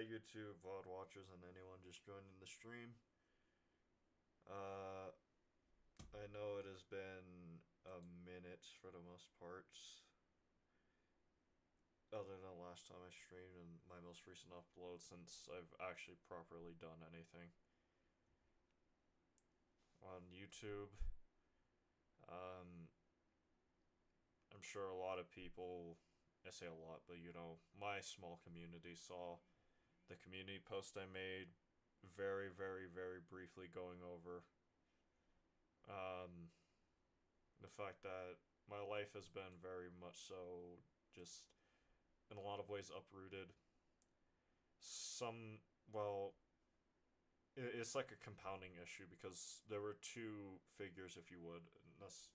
YouTube VOD watchers and anyone just joining the stream. Uh, I know it has been a minute for the most part, other than last time I streamed and my most recent upload, since I've actually properly done anything on YouTube. Um, I'm sure a lot of people, I say a lot, but my small community saw the community post I made very, very, very briefly going over um, the fact that my life has been very much so just in a lot of ways uprooted. Well, it's like a compounding issue because there were two figures, if you would, and that's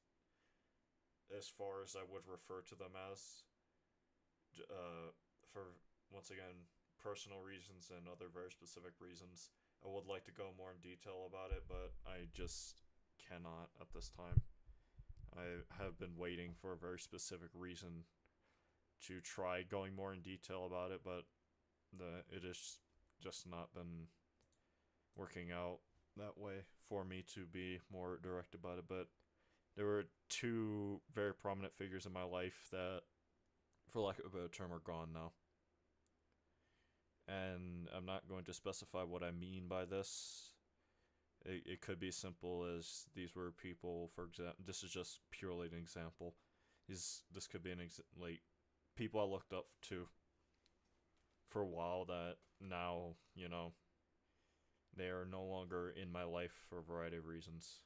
as far as I would refer to them as, for once again, personal reasons and other very specific reasons. I would like to go more in detail about it, but I just cannot at this time. I have been waiting for a very specific reason to try going more in detail about it, but it has just not been working out that way for me to be more direct about it. But there were two very prominent figures in my life that, for lack of a better term, are gone now. And I'm not going to specify what I mean by this. It could be simple as these were people, for example, this is just purely an example. This could be like people I looked up to for a while that now, they are no longer in my life for a variety of reasons.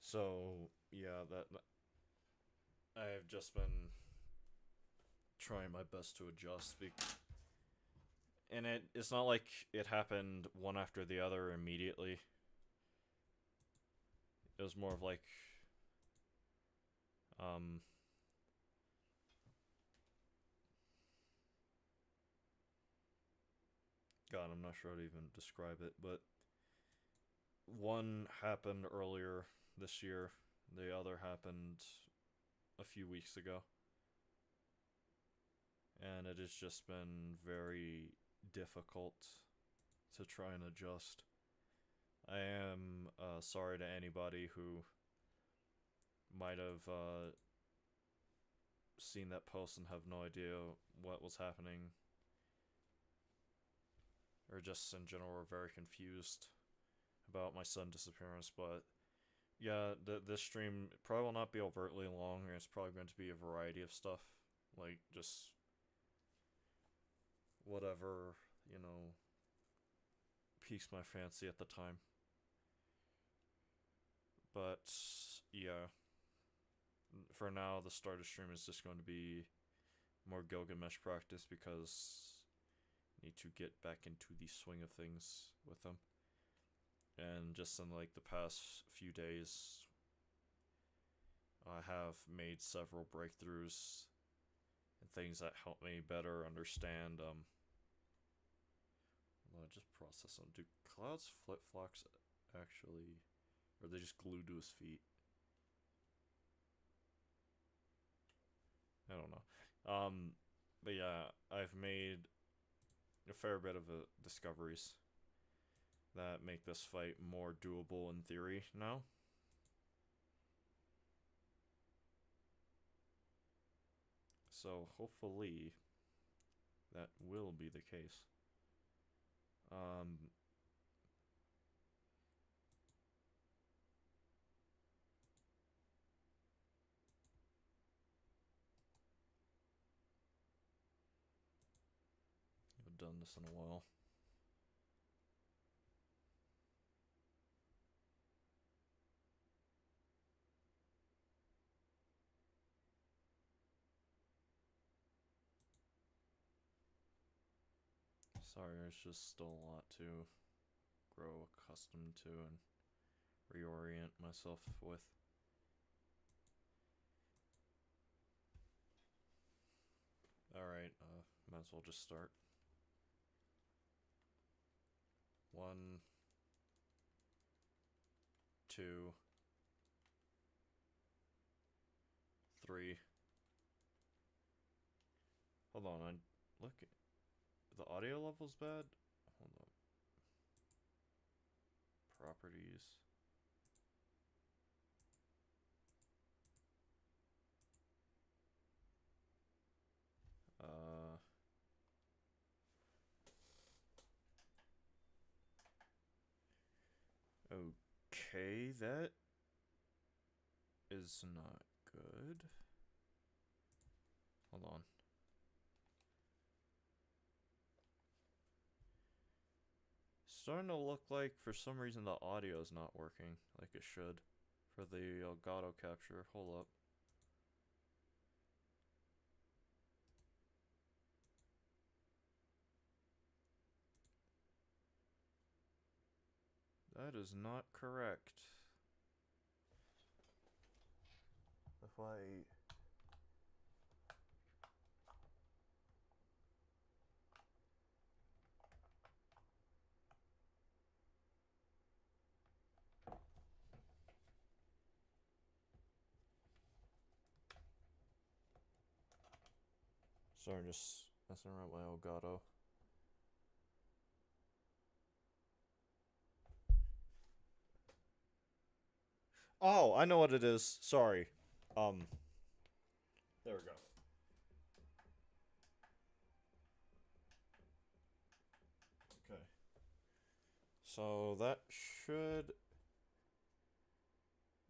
So, yeah, that I've just been trying my best to adjust. And it's not like it happened one after the other immediately. It was more of like, um, God, I'm not sure how to even describe it, but one happened earlier this year, the other happened a few weeks ago. And it has just been very difficult to try and adjust. I am sorry to anybody who might have seen that post and have no idea what was happening, or just in general were very confused about my sudden disappearance. But yeah, this stream probably will not be overtly long, and it's probably going to be a variety of stuff, like just whatever, piques my fancy at the time. But yeah, for now, the start of stream is just going to be more Gilgamesh practice because I need to get back into the swing of things with them. And just in like the past few days, I have made several breakthroughs and things that help me better understand. Well, just process them. Do Cloud's flip flops actually, or are they just glued to his feet? I don't know. But yeah, I've made a fair bit of discoveries that make this fight more doable in theory now. So hopefully that will be the case. Um, I've done this in a while. Sorry, there's just still a lot to grow accustomed to and reorient myself with. Alright, might as well just start. 1, 2, 3, Hold on, look. The audio level's bad? Hold on. Properties. Okay, that is not good. Hold on. Starting to look like for some reason the audio is not working like it should for the Elgato capture. Hold up. That is not correct. If I... Sorry, just messing around with my Elgato. Oh, I know what it is. Sorry. There we go. Okay. So that should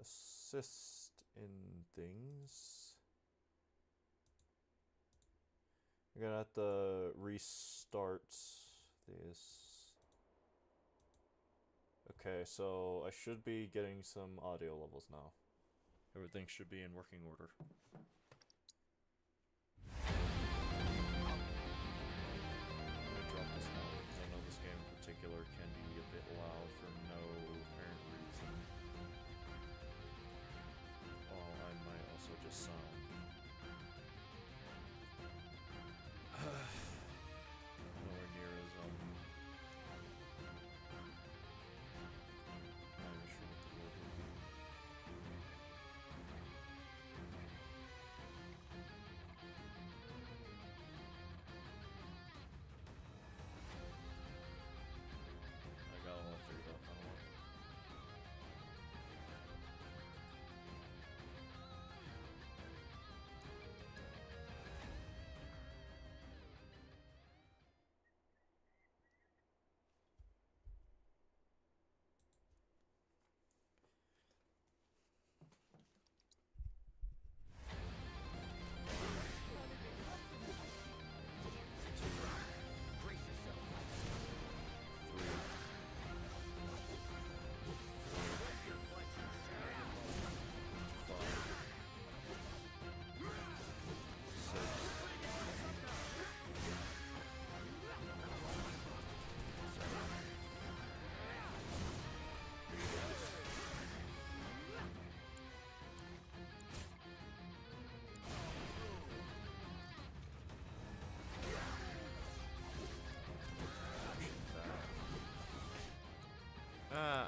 assist in things. You're gonna have to restart this. Okay, so I should be getting some audio levels now. Everything should be in working order. I'm gonna drop this now because I know this game in particular can be a bit loud for no apparent reason. Oh, I might also just sound nowhere near as not even sure what the word would be. I got all that figured out finally.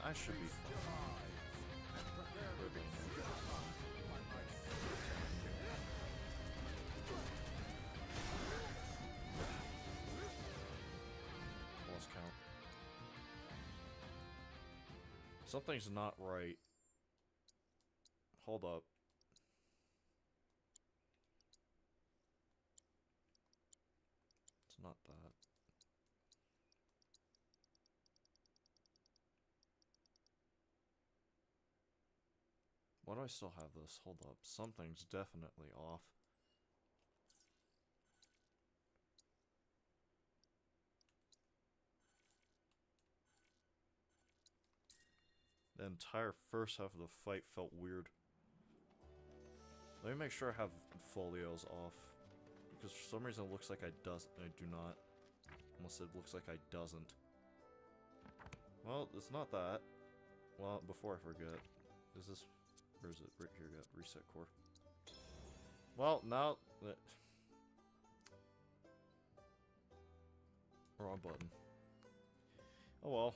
I should be fine. Lost count. Something's not right. Hold up. It's not that. Why do I still have this? Hold up. Something's definitely off. The entire first half of the fight felt weird. Let me make sure I have folios off. Because for some reason it looks like I do not. Unless it looks like I doesn't. Well, it's not that. Well, before I forget. Is this... Where is it? Right here, got reset core. Well, now... Wrong button. Oh well.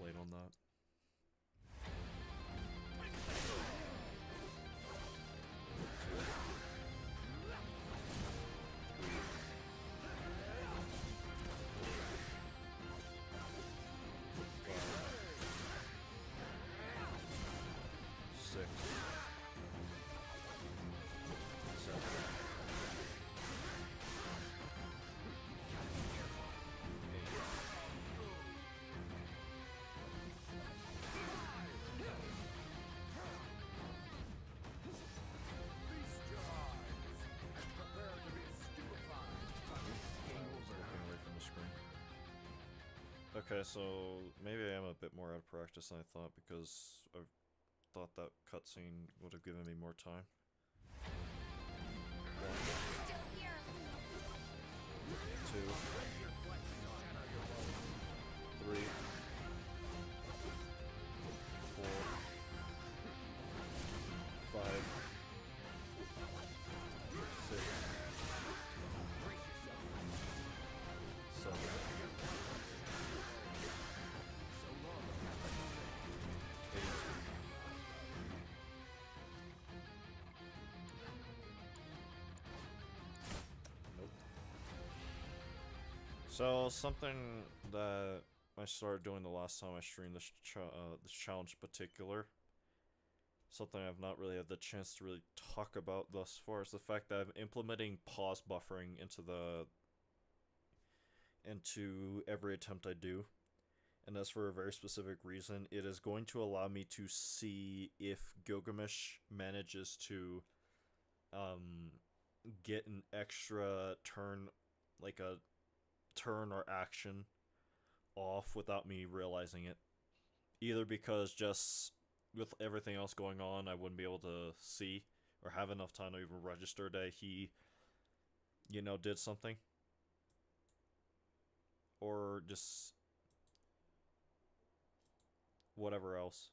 late on that. Okay, so maybe I am a bit more out of practice than I thought because I thought that cutscene would have given me more time. 1, 2, 3, 4, 5, 6, 7. So something that I started doing the last time I streamed this challenge in particular, something I've not really had the chance to really talk about thus far, is the fact that I'm implementing pause buffering into every attempt I do. And that's for a very specific reason. It is going to allow me to see if Gilgamesh manages to get an extra turn, like a turn or action off without me realizing it. Either because just with everything else going on, I wouldn't be able to see or have enough time to even register that he, did something. Or just whatever else.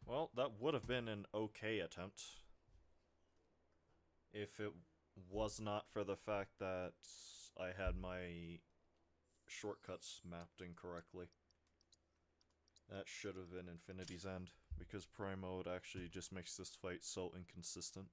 Well, that would have been an okay attempt. If it was not for the fact that I had my shortcuts mapped incorrectly. That should have been Infinity's End, because Prime Mode actually just makes this fight so inconsistent.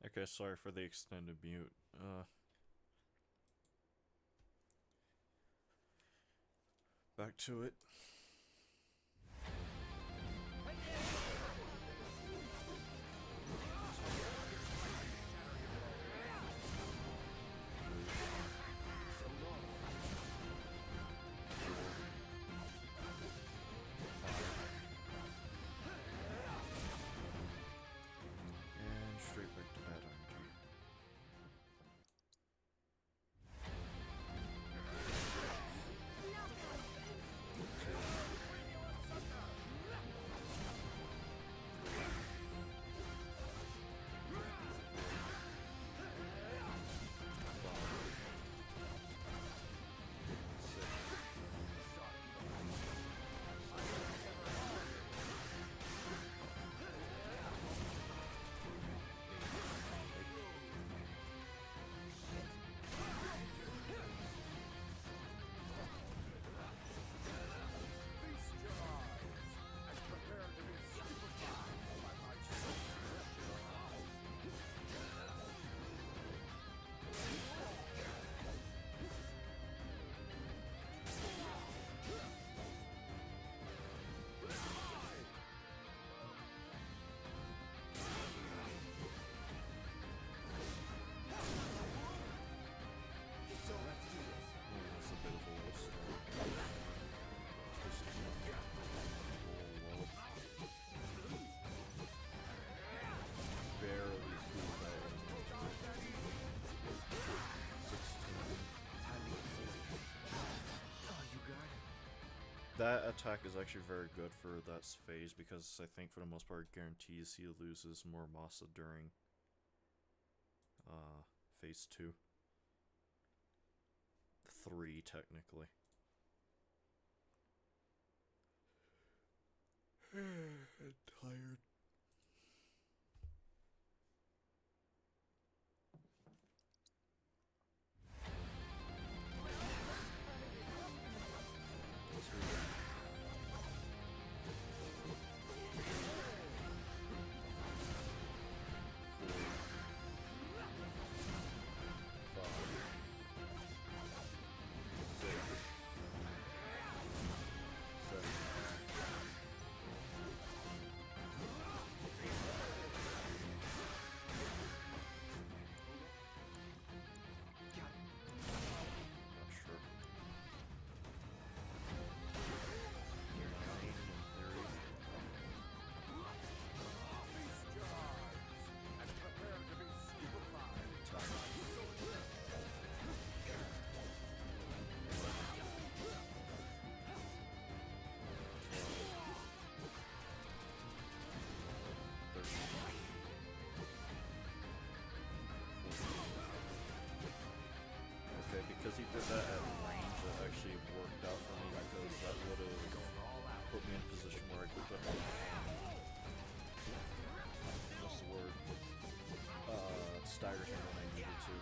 Okay, sorry for the extended mute. Back to it. And straight back to bad energy. That attack is actually very good for that phase because I think for the most part it guarantees he loses more Masa during phase 2. 3 technically. I'm tired. Because he did that at range, that actually worked out for me because that would have put me in a position where I could put what's the word? Stagger him when I needed to.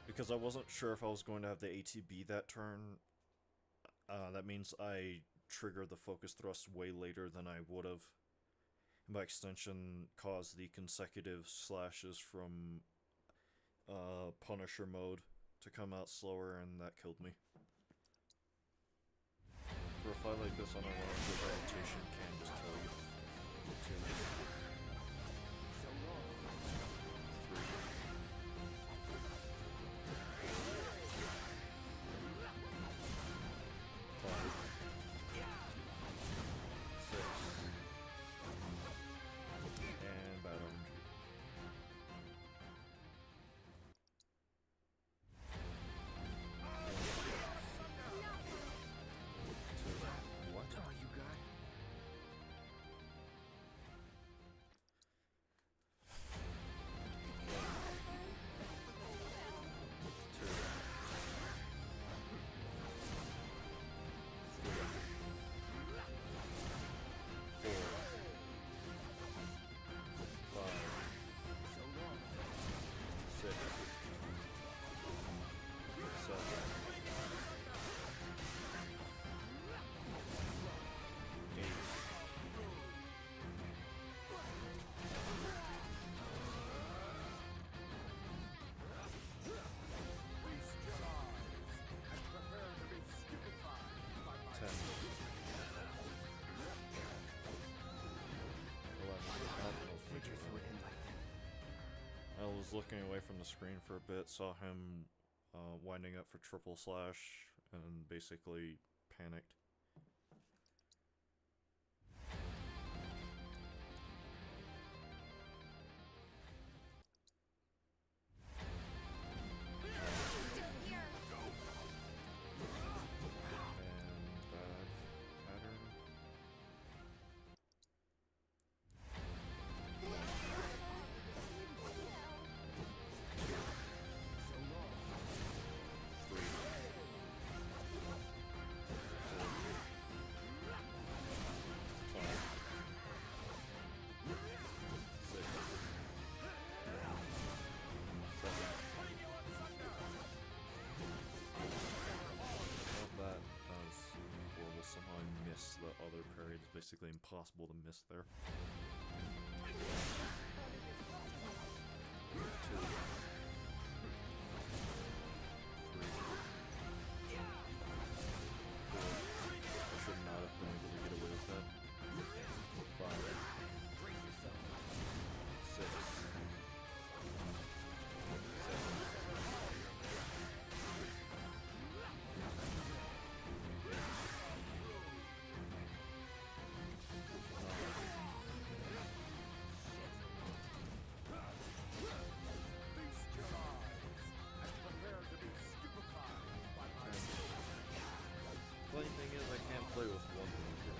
Because I wasn't sure if I was going to have the ATB that turn. That means I triggered the focus thrust way later than I would have. And by extension, caused the consecutive slashes from Punisher mode to come out slower, and that killed me. For a fight like this on a long, good reputation can just kill you. looking away from the screen for a bit, saw him winding up for triple slash, and basically panicked. The other parry is basically impossible to miss there. Two. Three. Four. I should not have been able to get away with that. 5. 6. 7. Funny thing is, I can't play with one finger.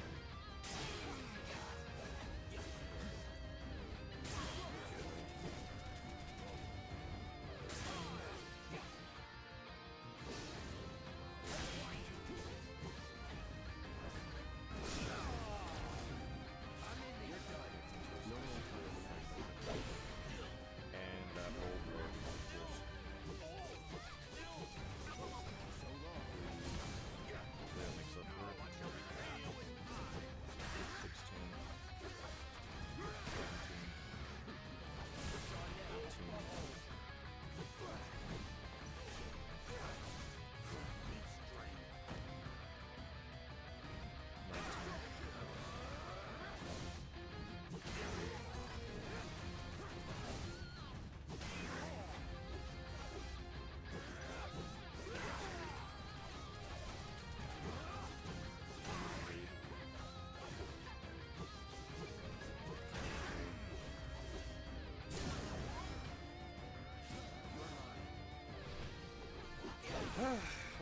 And that old road, of course. That makes up for it. 16. 17. 19.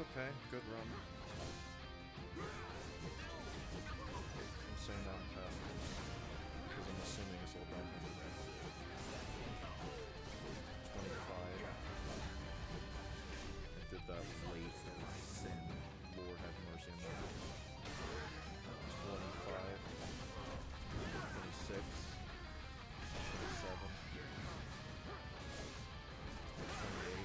Okay, good run. I'm saying that in past ones, because I'm assuming it's all downhill. 25. I did that late for sin. Lord have mercy on that. 25. 26. 27. 28.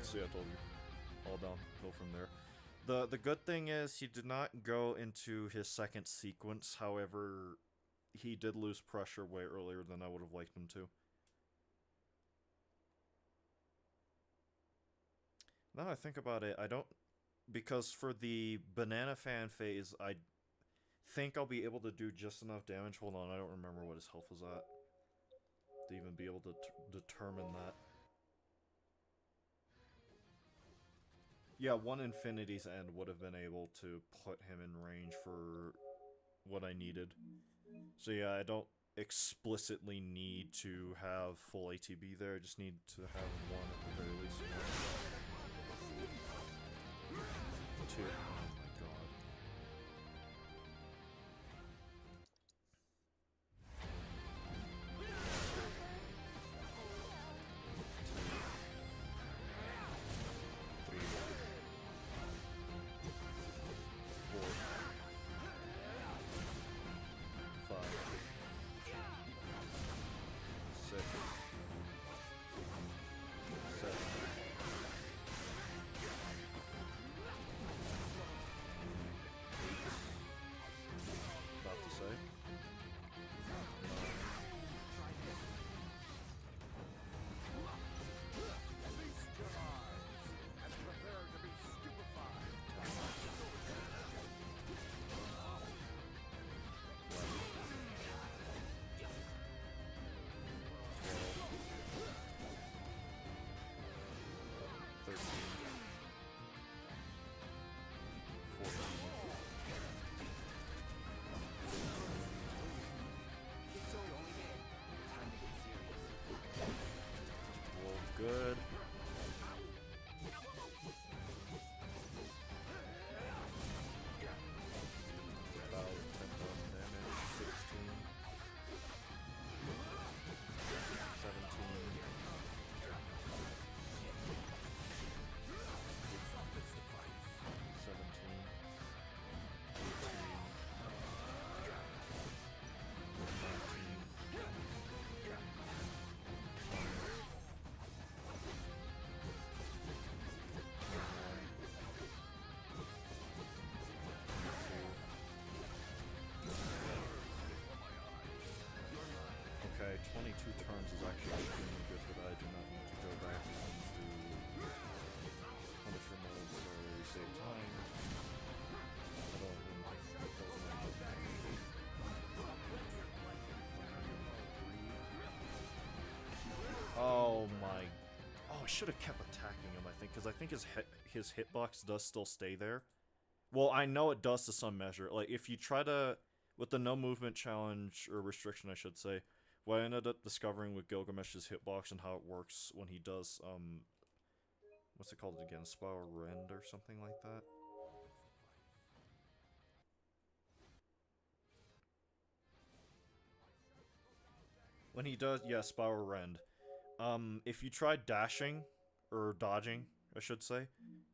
See, I told you. All downhill from there. The good thing is he did not go into his second sequence. However, he did lose pressure way earlier than I would have liked him to. Now I think about it, I don't... Because for the banana fan phase, I think I'll be able to do just enough damage. Hold on, I don't remember what his health was at to even be able to determine that. Yeah, one Infinity's End would have been able to put him in range for what I needed. So yeah, I don't explicitly need to have full ATB there, I just need to have one at the very least. 2. 22 turns is actually extremely good for that. I do not need to go back into Punisher mode, so we save time. I don't really Oh my... Oh, I should have kept attacking him, I think, because I think his hitbox does still stay there. Well, I know it does to some measure. Like, if you try to... With the no movement challenge, or restriction, I should say, what I ended up discovering with Gilgamesh's hitbox and how it works when he does, what's it called again? Spiral Rend or something like that? When he does, yeah, Spiral Rend. If you try dashing, or dodging, I should say,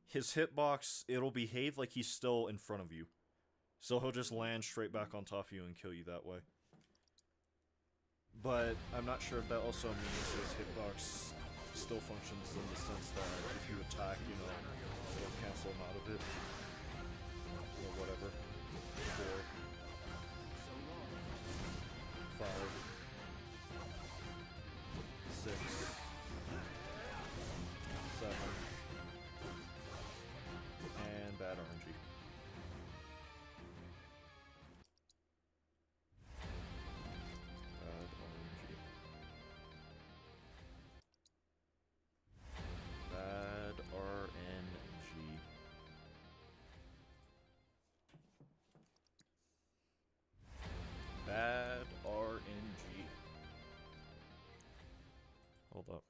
his hitbox, it'll behave like he's still in front of you. So he'll just land straight back on top of you and kill you that way. But I'm not sure if that also means his hitbox still functions in the sense that if you attack, you know, it'll cancel him out of it. Or whatever. 4, 5, 6, 7, and bad RNG. Bad RNG. Hold up.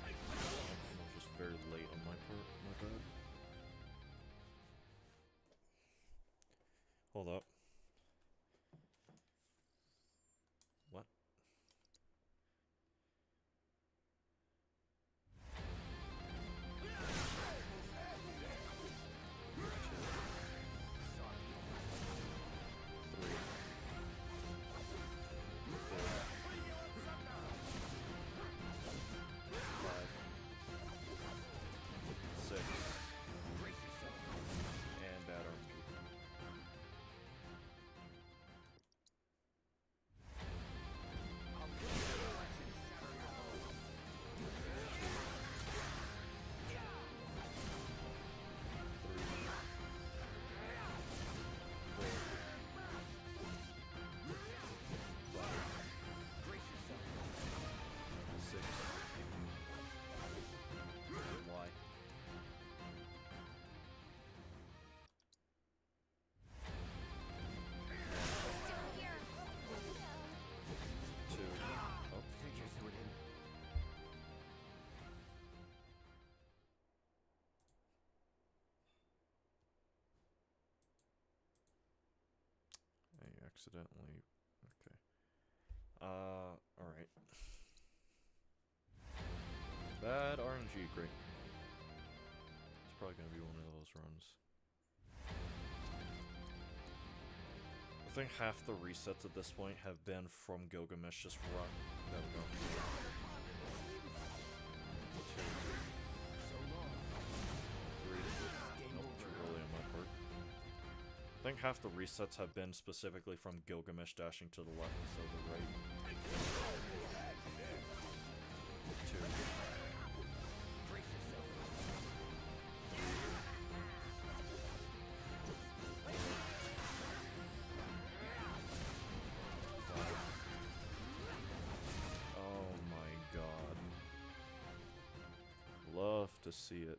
That was just very late on my part. My bad. Hold up. What? Accidentally. Okay. Alright. Bad RNG, great. It's probably gonna be one of those runs. I think half the resets at this point have been from Gilgamesh just run. There we go. 2. 3. Nope, too early on my part. I think half the resets have been specifically from Gilgamesh dashing to the left instead of the right. 2. Oh my god. Love to see it.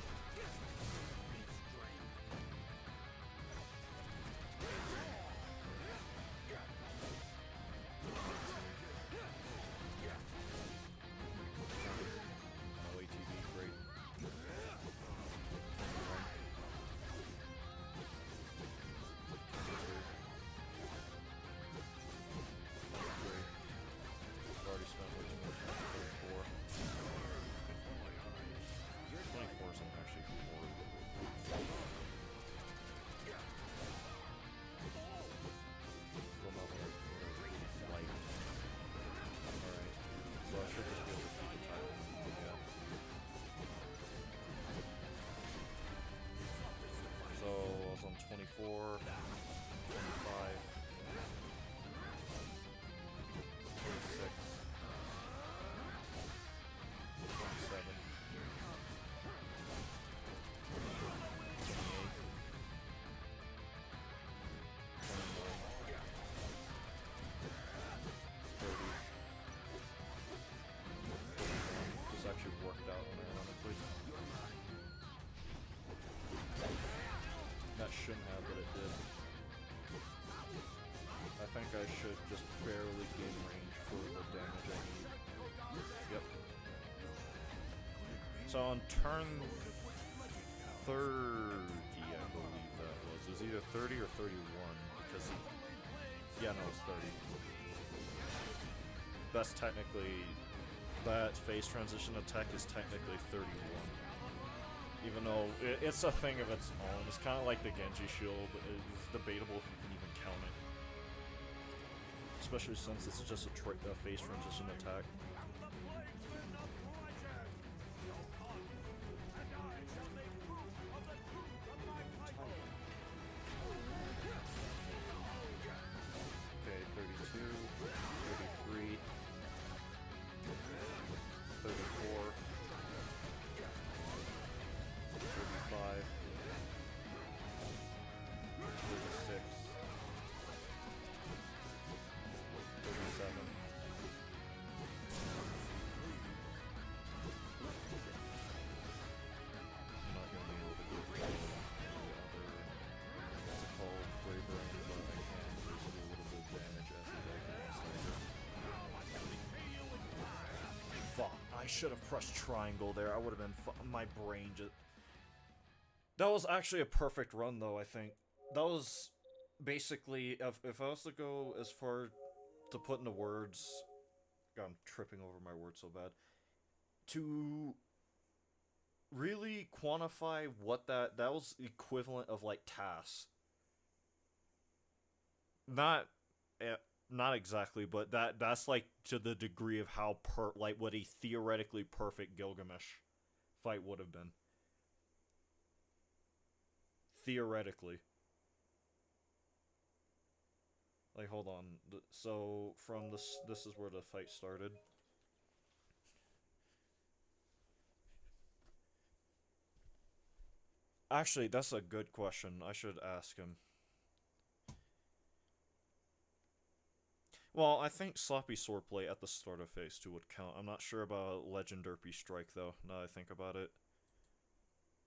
24, 25, 26, 27, 28, 29, 30. This actually worked out ironically. That shouldn't have, but it did. I think I should just barely gain range for the damage I need. Yep. So on turn 30, I believe that was. It was either 30 or 31, because yeah, no, it's 30. That's technically, that phase transition attack is technically 31. Even though it's a thing of its own. It's kind of like the Genji shield. It's debatable if you can even count it. Especially since it's just a phase transition attack. Okay, 32, 33, 34, 35, 36, 37. I'm not going to be able to get the other, what's it called, braver, but I can just do a little bit of damage as the Fuck, I should have pressed triangle there. I would have been my brain just... That was actually a perfect run, though, I think. That was basically, if I was to go as far to put into words... God, I'm tripping over my words so bad. To really quantify what that was equivalent of, like, tasks. Not exactly, but that's, like, to the degree of how what a theoretically perfect Gilgamesh fight would have been. Theoretically. Like, hold on. So, from this is where the fight started. Actually, that's a good question. I should ask him. Well, I think sloppy swordplay at the start of phase 2 would count. I'm not sure about Legend Derpy Strike, though, now that I think about it.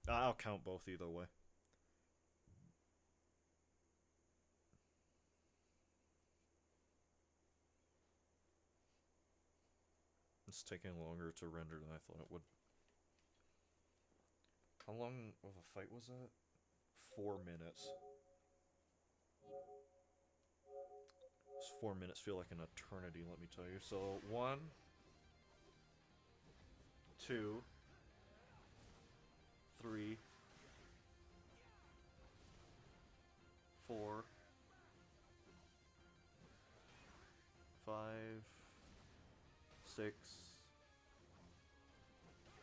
I'll count both either way. It's taking longer to render than I thought it would. How long of a fight was that? 4 minutes. Those 4 minutes feel like an eternity, let me tell you. So, 1, 2, 3, 4, 5, 6,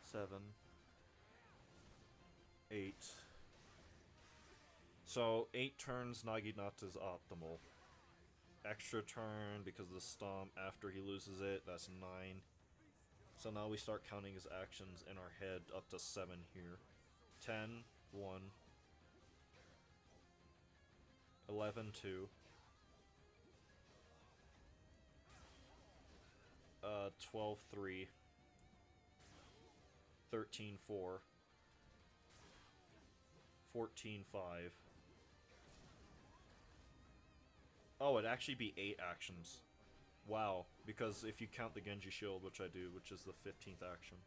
7, 8. So 8 turns Naginata's optimal. Extra turn because of the stomp after he loses it, that's 9. So now we start counting his actions in our head up to 7 here. 10, 1. 11, 2. 12, 3. 13, 4. 14, 5. Oh, it'd actually be 8 actions. Wow, because if you count the Genji Shield, which I do, which is the 15th action.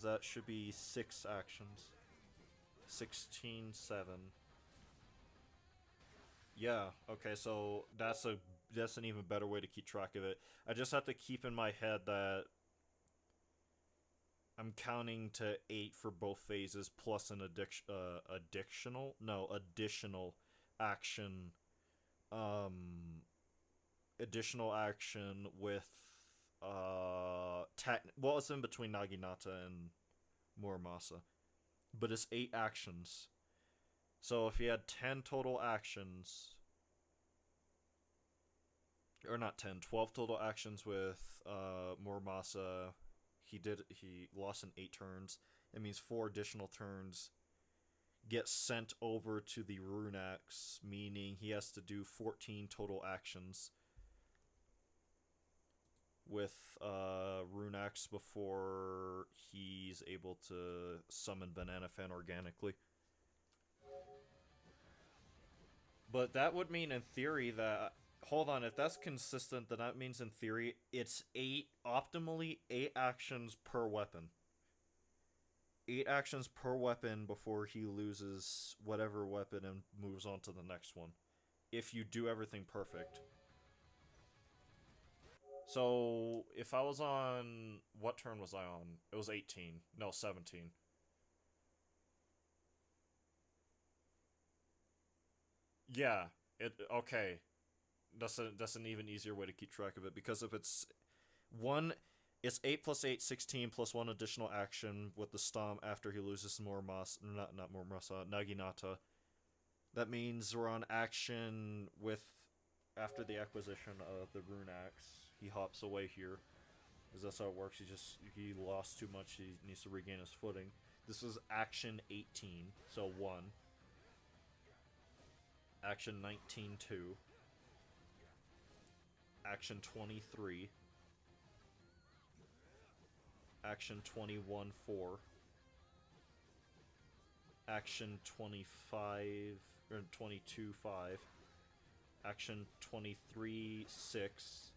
That should be 6 actions. 16, 7. Yeah, okay, so that's an even better way to keep track of it. I just have to keep in my head that I'm counting to 8 for both phases plus an additional action. Additional action with well, it's in between Naginata and Muramasa. but it's 8 actions. So if he had 10 total actions, or not 10, 12 total actions with Muramasa, he lost in 8 turns. It means 4 additional turns get sent over to the Rune Axe, meaning he has to do 14 total actions with Rune Axe before he's able to summon Banana Fan organically. But that would mean in theory that, hold on, if that's consistent, then that means in theory it's optimally 8 actions per weapon. 8 actions per weapon before he loses whatever weapon and moves on to the next one. If you do everything perfect. So, if I was on... What turn was I on? It was 18. No, 17. Yeah. Okay. That's an even easier way to keep track of it, because if it's... One... It's 8 plus 8, 16 plus 1 additional action with the stomp after he loses not Muramasa, Naginata. That means we're on action with... After the acquisition of the Rune Axe, he hops away here. Because that's how it works. He lost too much. He needs to regain his footing. This is action 18, so 1. Action 19, 2. Action 23. Action 21, 4. Action 25, or 22, 5. Action 23, 6.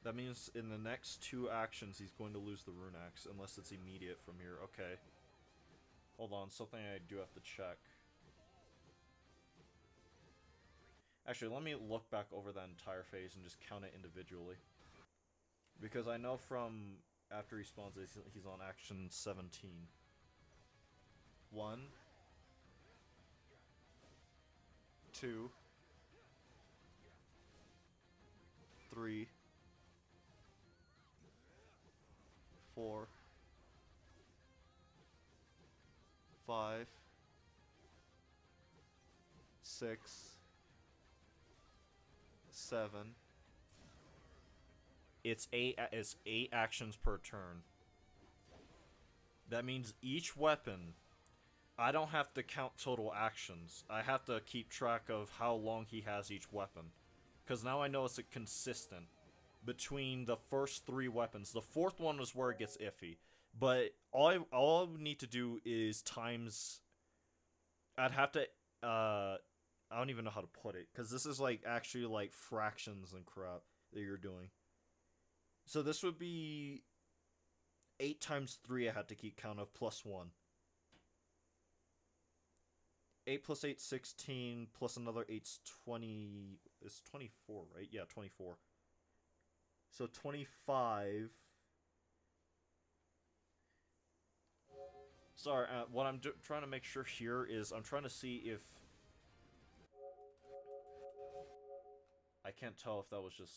That means in the next 2 actions he's going to lose the Rune Axe, unless it's immediate from here. Okay. Hold on, something I do have to check. Actually, let me look back over that entire phase and just count it individually. Because I know from after he spawns, he's on action 17. 1, 2, 3, 4, 5, 6, 7. It's 8 actions per turn. That means each weapon, I don't have to count total actions. I have to keep track of how long he has each weapon. Because now I know it's consistent between the first 3 weapons. The 4th one is where it gets iffy. But all I would need to do is times... I'd have to... I don't even know how to put it. Because this is like actually like fractions and crap that you're doing. So this would be 8 times 3 I had to keep count of, plus 1. 8 plus 8, 16, plus another 8's 20... It's 24, right? Yeah, 24. So 25... Sorry, what I'm trying to make sure here is I'm trying to see if... I can't tell if that was just...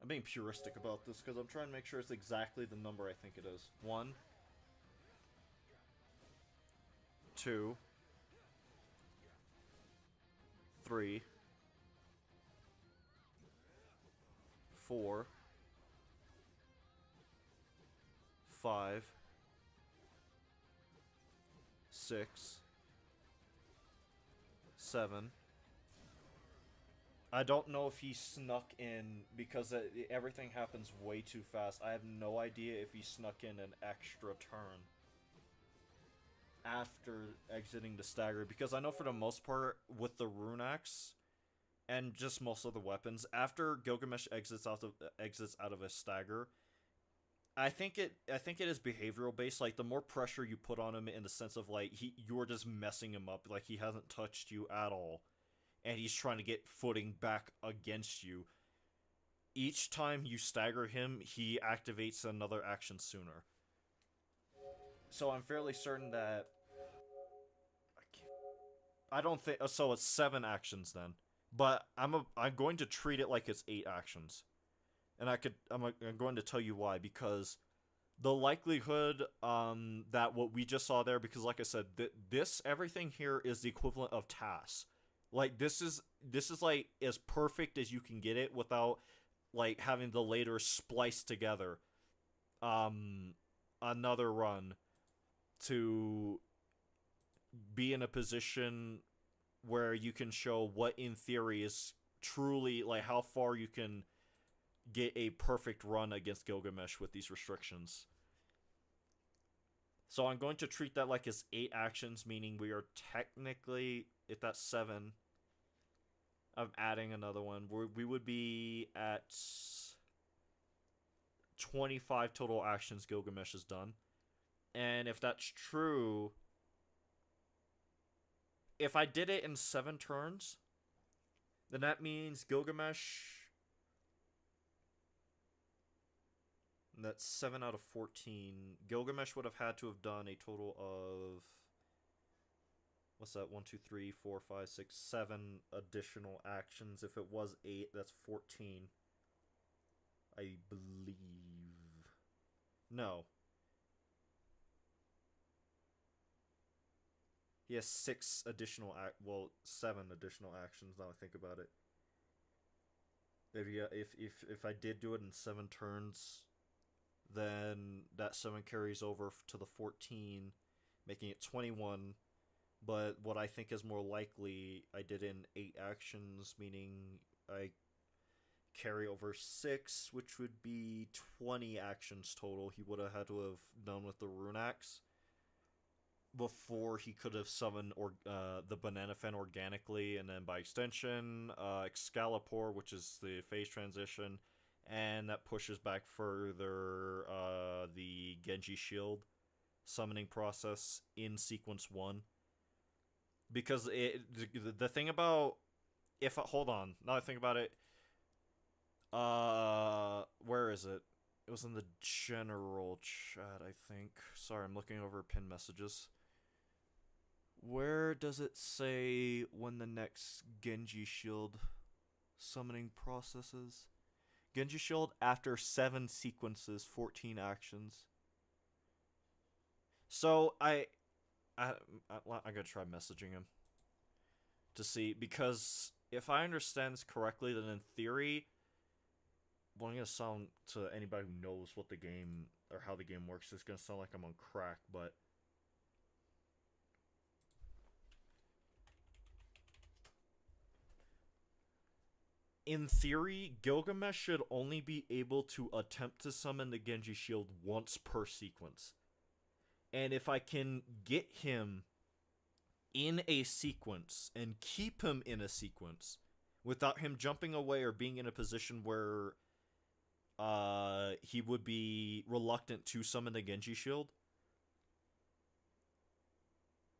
I'm being puristic about this because I'm trying to make sure it's exactly the number I think it is. 1, 2, 3, 4, 5, 6, 7. I don't know if he snuck in, because everything happens way too fast. I have no idea if he snuck in an extra turn after exiting the stagger, because I know for the most part with the Rune Axe and just most of the weapons, after Gilgamesh exits out of a stagger, I think it is behavioral based. Like, the more pressure you put on him, in the sense of like you're just messing him up, like he hasn't touched you at all, and he's trying to get footing back against you. Each time you stagger him, he activates another action sooner. So I'm fairly certain that... I don't think so. It's 7 actions then, but I'm going to treat it like it's 8 actions, and I'm going to tell you why, because the likelihood that what we just saw there, because like I said, this everything here is the equivalent of tasks. Like this is like as perfect as you can get it without like having the later splice together um another run to be in a position where you can show what in theory is truly like how far you can get a perfect run against Gilgamesh with these restrictions. So I'm going to treat that like it's 8 actions, meaning we are technically, if that's 7, I'm adding another one. We would be at 25 total actions Gilgamesh has done. And if that's true, if I did it in 7 turns, then that means Gilgamesh. That's 7 out of 14. Gilgamesh would have had to have done a total of. What's that? 1, 2, 3, 4, 5, 6, 7 additional actions. If it was 8, that's 14. I believe. No. He has 6 additional well, 7 additional actions. Now I think about it. If I did do it in 7 turns, then that 7 carries over to the 14, making it 21. But what I think is more likely, I did in 8 actions, meaning I carry over 6, which would be 20 actions total. He would have had to have done with the rune axe before he could have summoned the banana fan organically, and then by extension, Excalibur, which is the phase transition, and that pushes back further the Genji shield summoning process in sequence 1. Because the thing about hold on, now I think about it, where is it? It was in the general chat, I think. Sorry, I'm looking over pin messages. Where does it say when the next Genji shield summoning process is? Genji shield after 7 sequences, 14 actions. So I gotta try messaging him to see, because if I understand this correctly, then in theory, well, I'm gonna sound to anybody who knows what the game or how the game works, it's gonna sound like I'm on crack, but in theory, Gilgamesh should only be able to attempt to summon the Genji shield once per sequence. And if I can get him in a sequence and keep him in a sequence without him jumping away or being in a position where he would be reluctant to summon the Genji shield,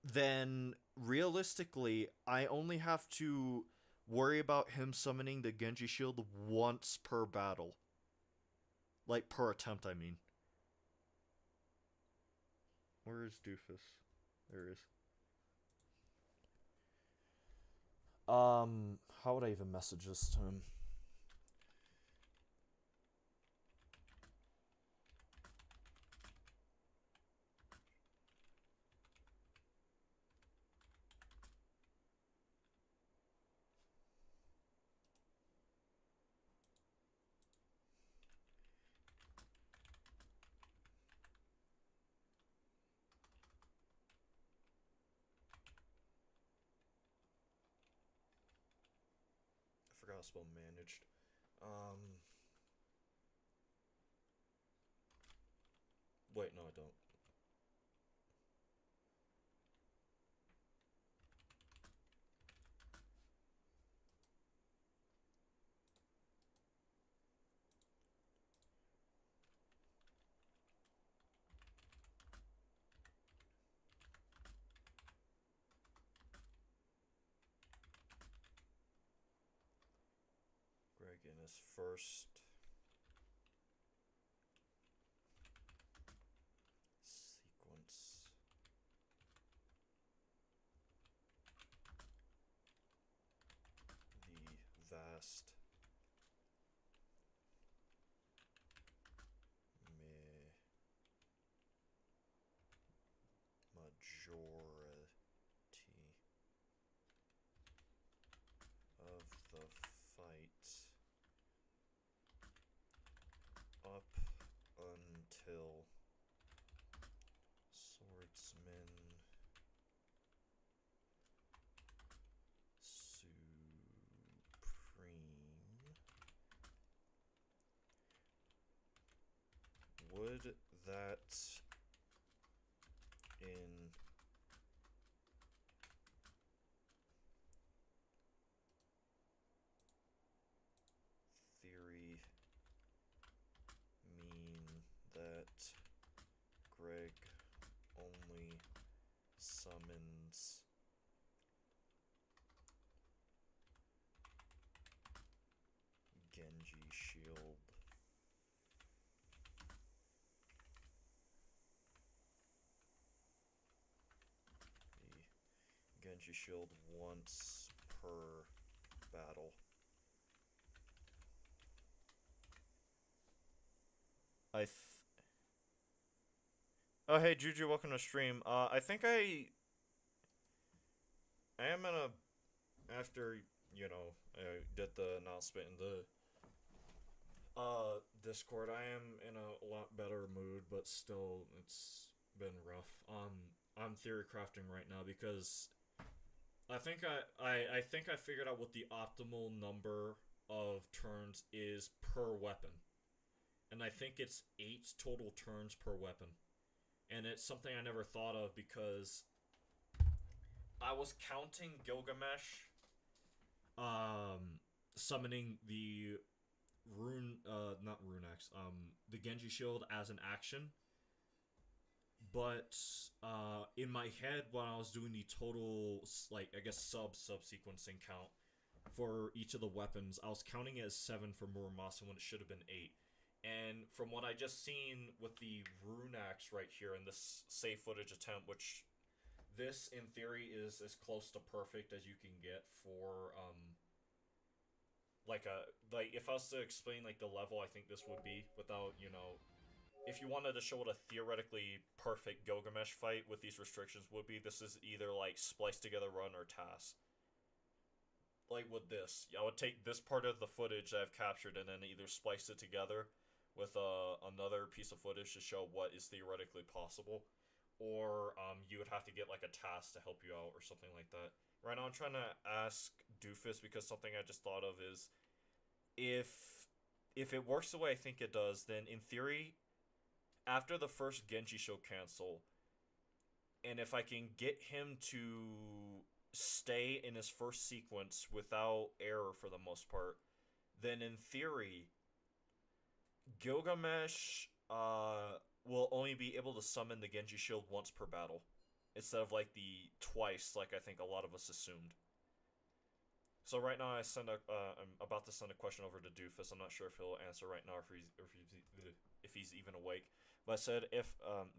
then realistically, I only have to worry about him summoning the Genji shield once per battle. Like, per attempt, I mean. Where is Doofus? There he is. How would I even message this to him? I forgot how to spell managed. Wait, no, I don't. Greg in his first sequence. vast majority of the fight up until swordsman supreme. Would that in theory mean that Greg only summons Genji Shield? The Genji Shield once per battle. Oh, hey, Juju, welcome to stream. I think I am gonna, after, I did the announcement in the, Discord, I am in a lot better mood, but still, it's been rough. I'm theory crafting right now because I think I think I figured out what the optimal number of turns is per weapon. And I think it's 8 total turns per weapon. And it's something I never thought of because I was counting Gilgamesh summoning the not rune axe, the Genji shield as an action. But in my head, when I was doing the total, like, I guess sub-sequencing count for each of the weapons, I was counting it as 7 for Muramasa when it should have been 8. And from what I just seen with the rune axe right here in this save footage attempt, which this in theory is as close to perfect as you can get for like if I was to explain like the level I think this would be without, if you wanted to show what a theoretically perfect Gilgamesh fight with these restrictions would be, this is either like Splice Together Run or TAS. Like with this, I would take this part of the footage that I've captured and then either splice it together with another piece of footage to show what is theoretically possible, or you would have to get like a task to help you out or something like that. Right now I'm trying to ask Doofus because something I just thought of is if it works the way I think it does, then in theory, after the first Genji show cancel, and if I can get him to stay in his first sequence without error for the most part, then in theory, Gilgamesh will only be able to summon the Genji shield once per battle, instead of like the twice, like I think a lot of us assumed. So right now I'm about to send a question over to Doofus. I'm not sure if he'll answer right now, if he's even awake. But I said,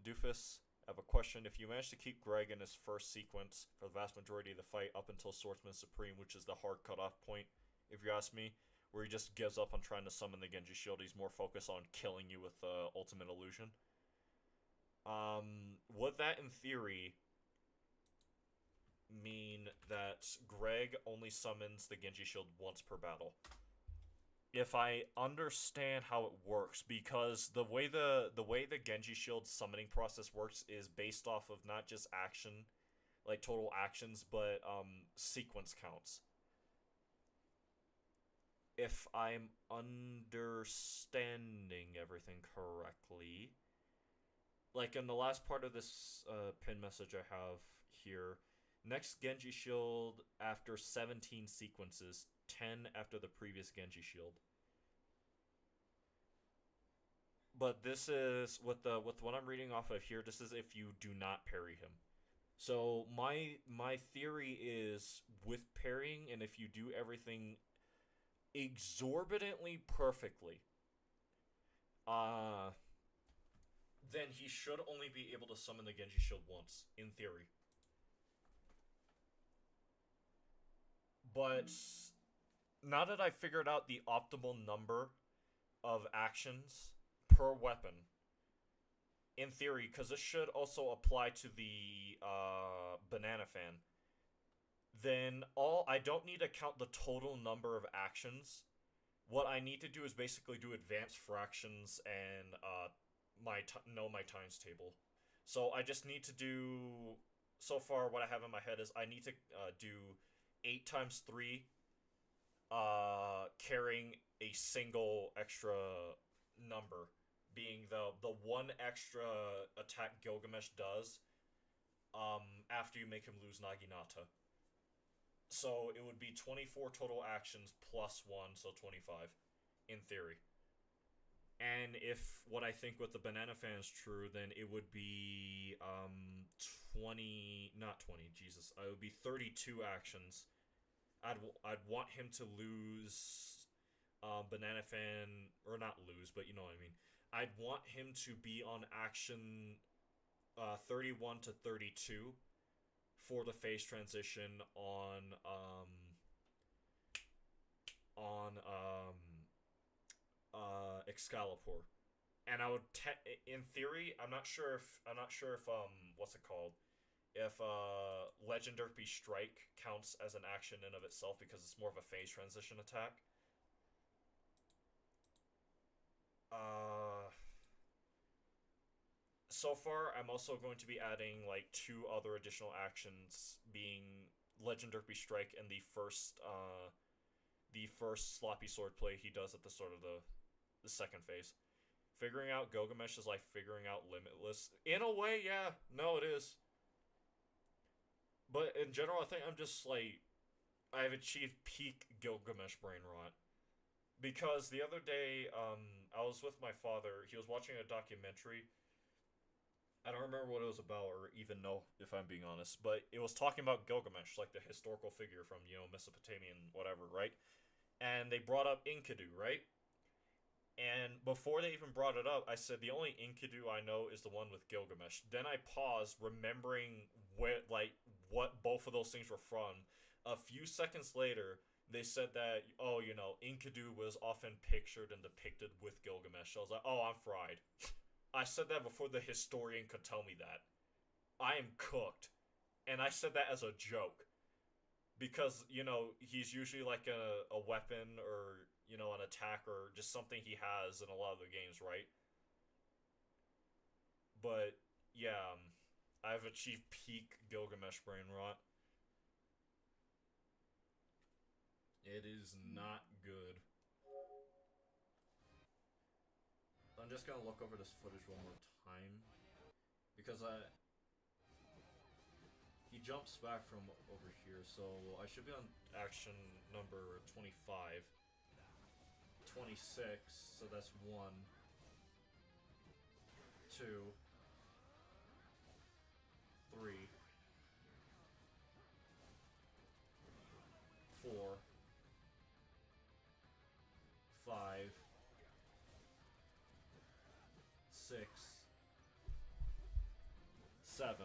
Doofus, I have a question. If you manage to keep Greg in his first sequence for the vast majority of the fight up until Swordsman Supreme, which is the hard cutoff point, if you ask me, where he just gives up on trying to summon the Genji shield, he's more focused on killing you with Ultimate Illusion. Would that, in theory, mean that Greg only summons the Genji shield once per battle? If I understand how it works, because the way the Genji shield summoning process works is based off of not just action, like total actions, but sequence counts. If I'm understanding everything correctly, like in the last part of this pin message I have here, next Genji shield after 17 sequences, 10 after the previous Genji shield. But this is with what I'm reading off of here. This is if you do not parry him. So my theory is with parrying, and if you do everything exorbitantly perfectly, then he should only be able to summon the Genji shield once, in theory. But now that I figured out the optimal number of actions per weapon, in theory, because this should also apply to the banana fan, then I don't need to count the total number of actions. What I need to do is basically do advanced fractions and know my times table. So I just need to do. So far, what I have in my head is I need to do 8 times 3, carrying a single extra number, being the one extra attack Gilgamesh does after you make him lose Naginata. So it would be 24 total actions plus 1, so 25, in theory. And if what I think with the banana fan is true, then it would be 20, not 20, Jesus. It would be 32 actions. I'd want him to lose banana fan, or not lose, but you know what I mean. I'd want him to be on action 31 to 32 for the phase transition on Excalibur. And I would in theory, I'm not sure if what's it called? If Legend Derpy Strike counts as an action in of itself because it's more of a phase transition attack. Uh so far I'm also going to be adding like 2 other additional actions, being Legend Derpy Strike and the first sloppy sword play he does at the start of the second phase. Figuring out Gilgamesh is like figuring out Limitless. In a way, yeah. No, it is. But in general, I think I'm just like, I've achieved peak Gilgamesh brain rot. Because the other day, I was with my father. He was watching a documentary. I don't remember what it was about or even know if I'm being honest. But it was talking about Gilgamesh, like the historical figure from, Mesopotamian whatever, right? And they brought up Enkidu, right? And before they even brought it up, I said the only Enkidu I know is the one with Gilgamesh. Then I paused, remembering what both of those things were from. A few seconds later, they said that Enkidu was often pictured and depicted with Gilgamesh. I was like, oh, I'm fried. I said that before the historian could tell me that. I am cooked, and I said that as a joke because he's usually like a weapon or an attack or just something he has in a lot of the games, right? But yeah, I've achieved peak Gilgamesh brain rot. It is not good. I'm just gonna look over this footage one more time because he jumps back from over here, so I should be on action number 25. 26, so that's 1, 2, 3, 4, 5, 6, 7.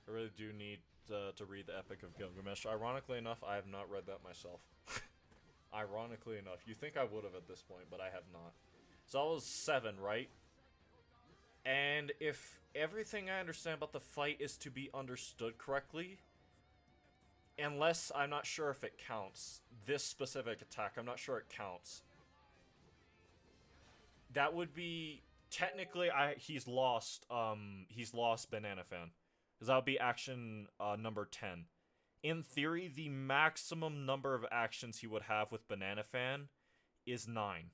I really do need to read the Epic of Gilgamesh. Ironically enough, I have not read that myself. Ironically enough, you think I would have at this point, but I have not. So that was 7, right? And if everything I understand about the fight is to be understood correctly, unless I'm not sure if it counts, this specific attack, I'm not sure it counts. That would be technically he's lost Banana Fan. Because that would be action number 10. In theory, the maximum number of actions he would have with Banana Fan is 9.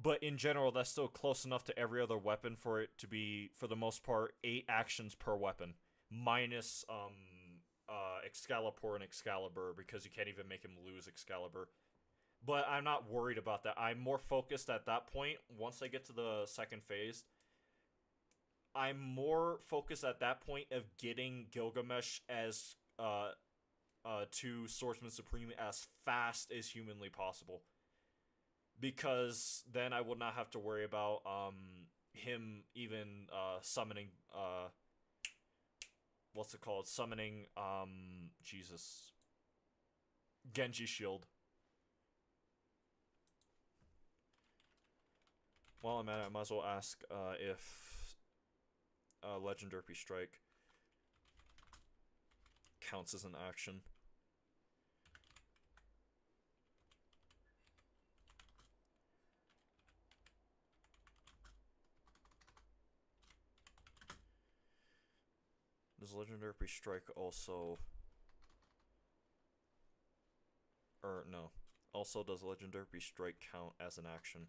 But in general, that's still close enough to every other weapon for it to be, for the most part, 8 actions per weapon. Minus Excalibur and Excalibur, because you can't even make him lose Excalibur. But I'm not worried about that. I'm more focused at that point, once I get to the second phase. I'm more focused at that point of getting Gilgamesh as to Swordsman Supreme as fast as humanly possible. Because then I would not have to worry about him even summoning what's it called? Summoning, Jesus. Genji Shield. While I'm at it, I might as well ask if Legendary Strike counts as an action. Does Legendary Strike also... Or, no. Also, does Legendary Strike count as an action?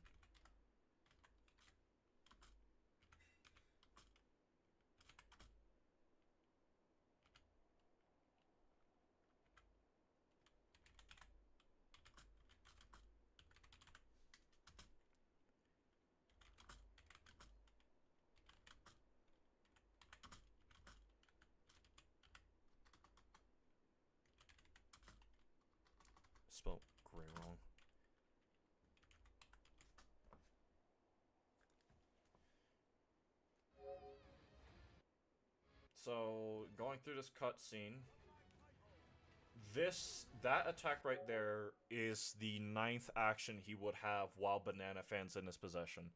Spelled gray wrong. So, going through this cutscene, that attack right there is the 9th action he would have while Banana Fan's in his possession.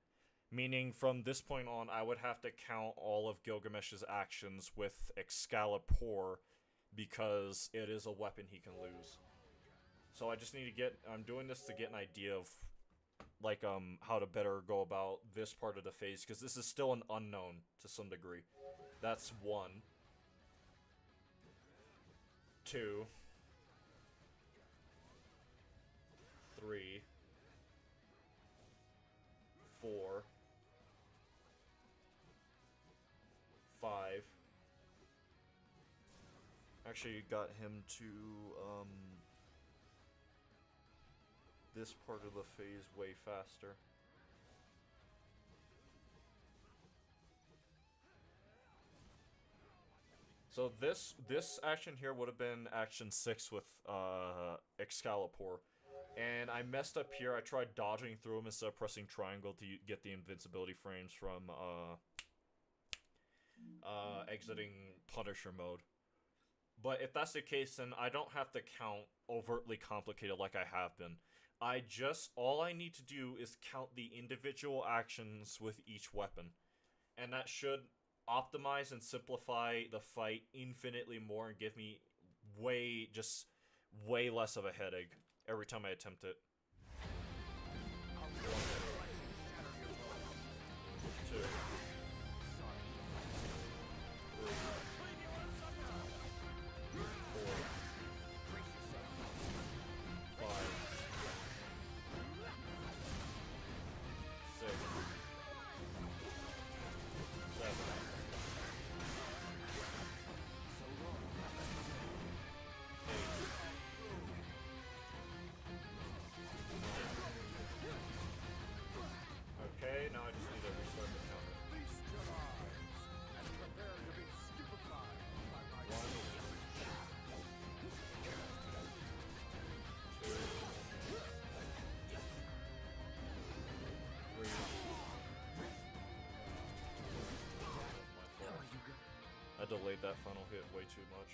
Meaning, from this point on, I would have to count all of Gilgamesh's actions with Excalibur, because it is a weapon he can lose. So I just need to get... I'm doing this to get an idea of, like, how to better go about this part of the phase, because this is still an unknown to some degree. That's 1. 2. 3. 4. 5. Actually, got him to, this part of the phase way faster. So this action here would have been action 6 with Excalibur. And I messed up here. I tried dodging through him instead of pressing triangle to get the invincibility frames from exiting Punisher mode. But if that's the case, then I don't have to count overtly complicated like I have been. All I need to do is count the individual actions with each weapon. And that should optimize and simplify the fight infinitely more and give me way less of a headache every time I attempt it. 2. 3. I delayed that final hit way too much.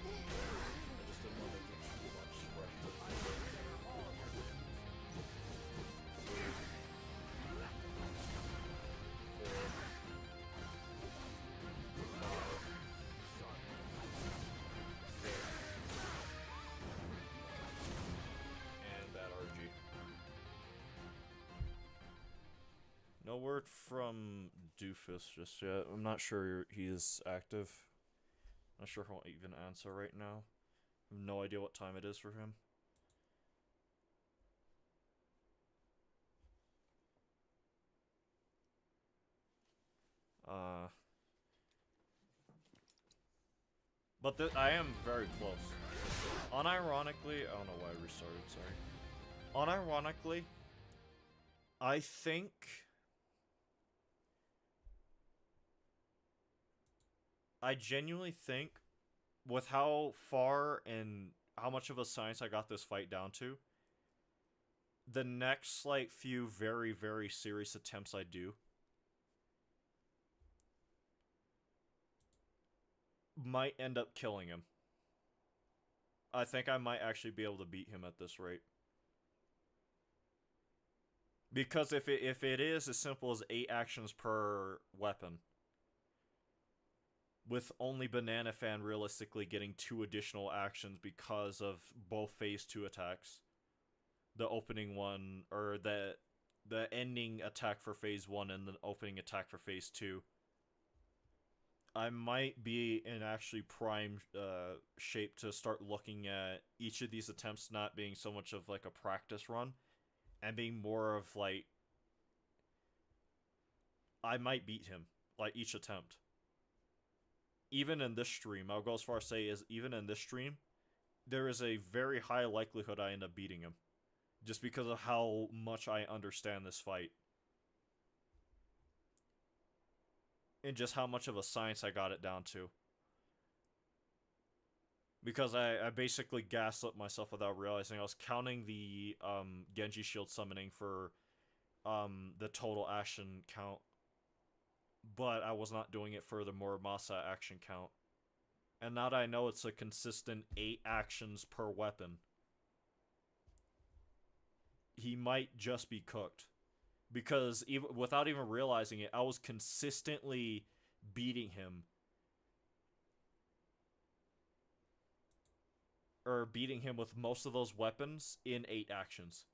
I just didn't want to do too much pressure. 4. 5. And that RG. No word from Doofus just yet. I'm not sure he is active. Not sure how I'll even answer right now. I have no idea what time it is for him. But I am very close. Unironically, I don't know why I restarted, sorry. Unironically, I think... I genuinely think, with how far and how much of a science I got this fight down to, the next, like, few very, very serious attempts I do might end up killing him. I think I might actually be able to beat him at this rate. Because if it is as simple as 8 actions per weapon, with only Banana Fan realistically getting 2 additional actions because of both phase 2 attacks, the opening one, or the ending attack for phase 1 and the opening attack for phase 2, I might be in actually prime shape to start looking at each of these attempts not being so much of like a practice run, and being more of like, I might beat him, like, each attempt. Even in this stream, I'll go as far as say is even in this stream, there is a very high likelihood I end up beating him. Just because of how much I understand this fight. And just how much of a science I got it down to. Because I basically gaslit myself without realizing I was counting the Genji shield summoning for the total action count. But I was not doing it for the Muramasa action count. And now that I know it's a consistent 8 actions per weapon, he might just be cooked. Because even without even realizing it, I was consistently beating him. Or beating him with most of those weapons in 8 actions.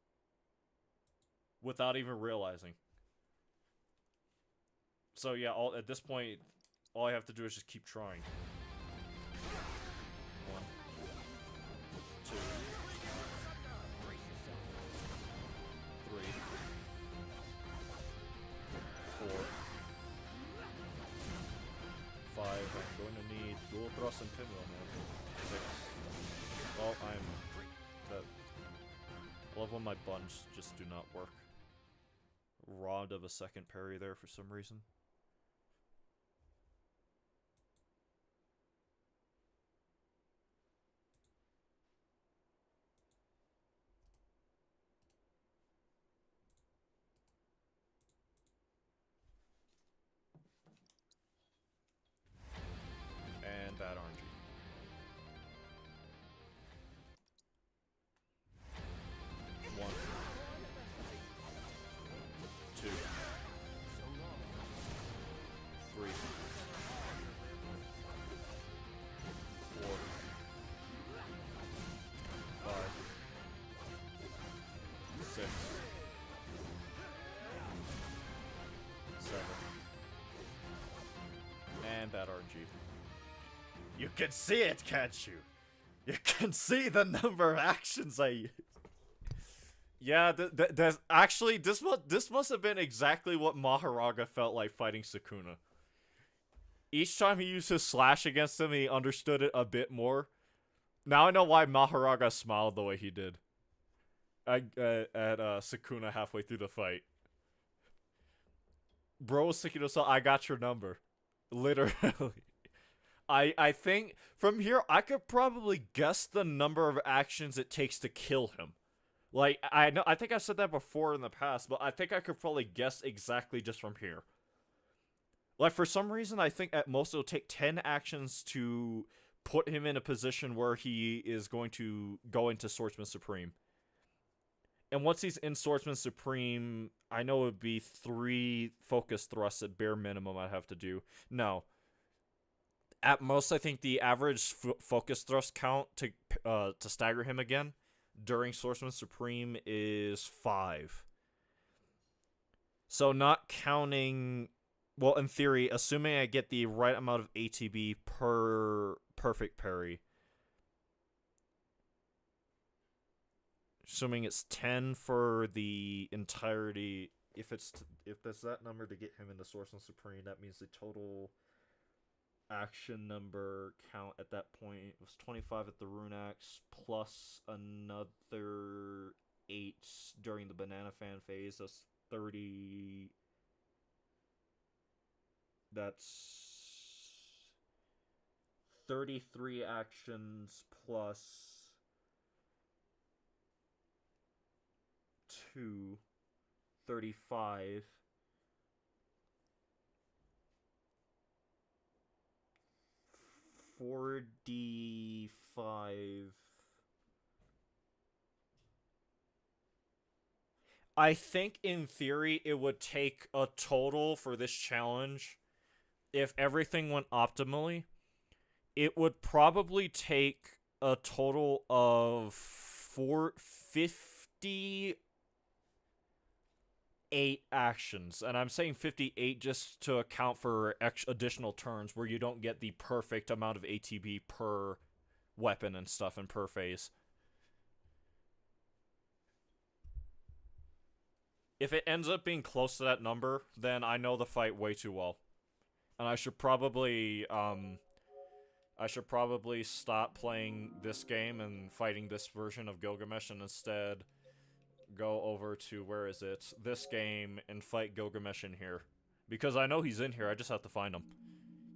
Without even realizing. So yeah, at this point, all I have to do is just keep trying. 1, 2, 3, 4, 5. I'm going to need dual thrust and pinwheel, man. 6. Well, I'm dead. I love when my buns just do not work. Robbed of a second parry there for some reason. And bad RNG. One. 2. 3. 4. 5. 6. 7. And bad RNG. You can see it, can't you? You can see the number of actions I use. Yeah, actually, this must have been exactly what Maharaga felt like fighting Sukuna. Each time he used his slash against him, he understood it a bit more. Now I know why Maharaga smiled the way he did. At Sukuna halfway through the fight. Bro was thinking to himself, I got your number. Literally. I think from here I could probably guess the number of actions it takes to kill him. Like, I think I've said that before in the past, but I think I could probably guess exactly just from here. Like, for some reason, I think at most it'll take 10 actions to put him in a position where he is going to go into Swordsman Supreme. And once he's in Swordsman Supreme, I know it would be 3 focus thrusts at bare minimum I'd have to do. No. At most, I think the average focus thrust count to stagger him again during Swordsman Supreme is 5. So not counting... Well, in theory, assuming I get the right amount of ATB per perfect parry. Assuming it's 10 for the entirety... If there's that number to get him into Swordsman Supreme, that means the total action number count at that point was 25 at the Rune Axe, plus another 8 during the Banana Fan phase. That's 30... That's 33 actions plus 2, 35. 45. I think in theory it would take a total for this challenge, if everything went optimally, it would probably take a total of 58 actions. And I'm saying 58 just to account for additional turns where you don't get the perfect amount of ATB per weapon and stuff and per phase. If it ends up being close to that number, then I know the fight way too well. And I should probably stop playing this game and fighting this version of Gilgamesh and instead go over to, where is it? This game and fight Gilgamesh in here. Because I know he's in here, I just have to find him.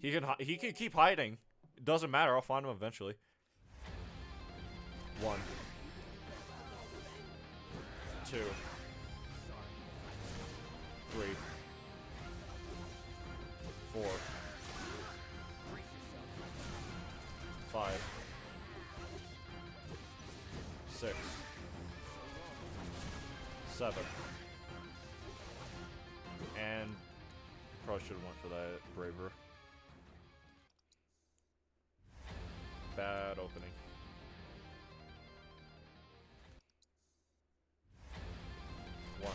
He can keep hiding. It doesn't matter, I'll find him eventually. 1. 2. 3. 4. 5. 6. 7. And probably should have went for that braver. Bad opening. 1.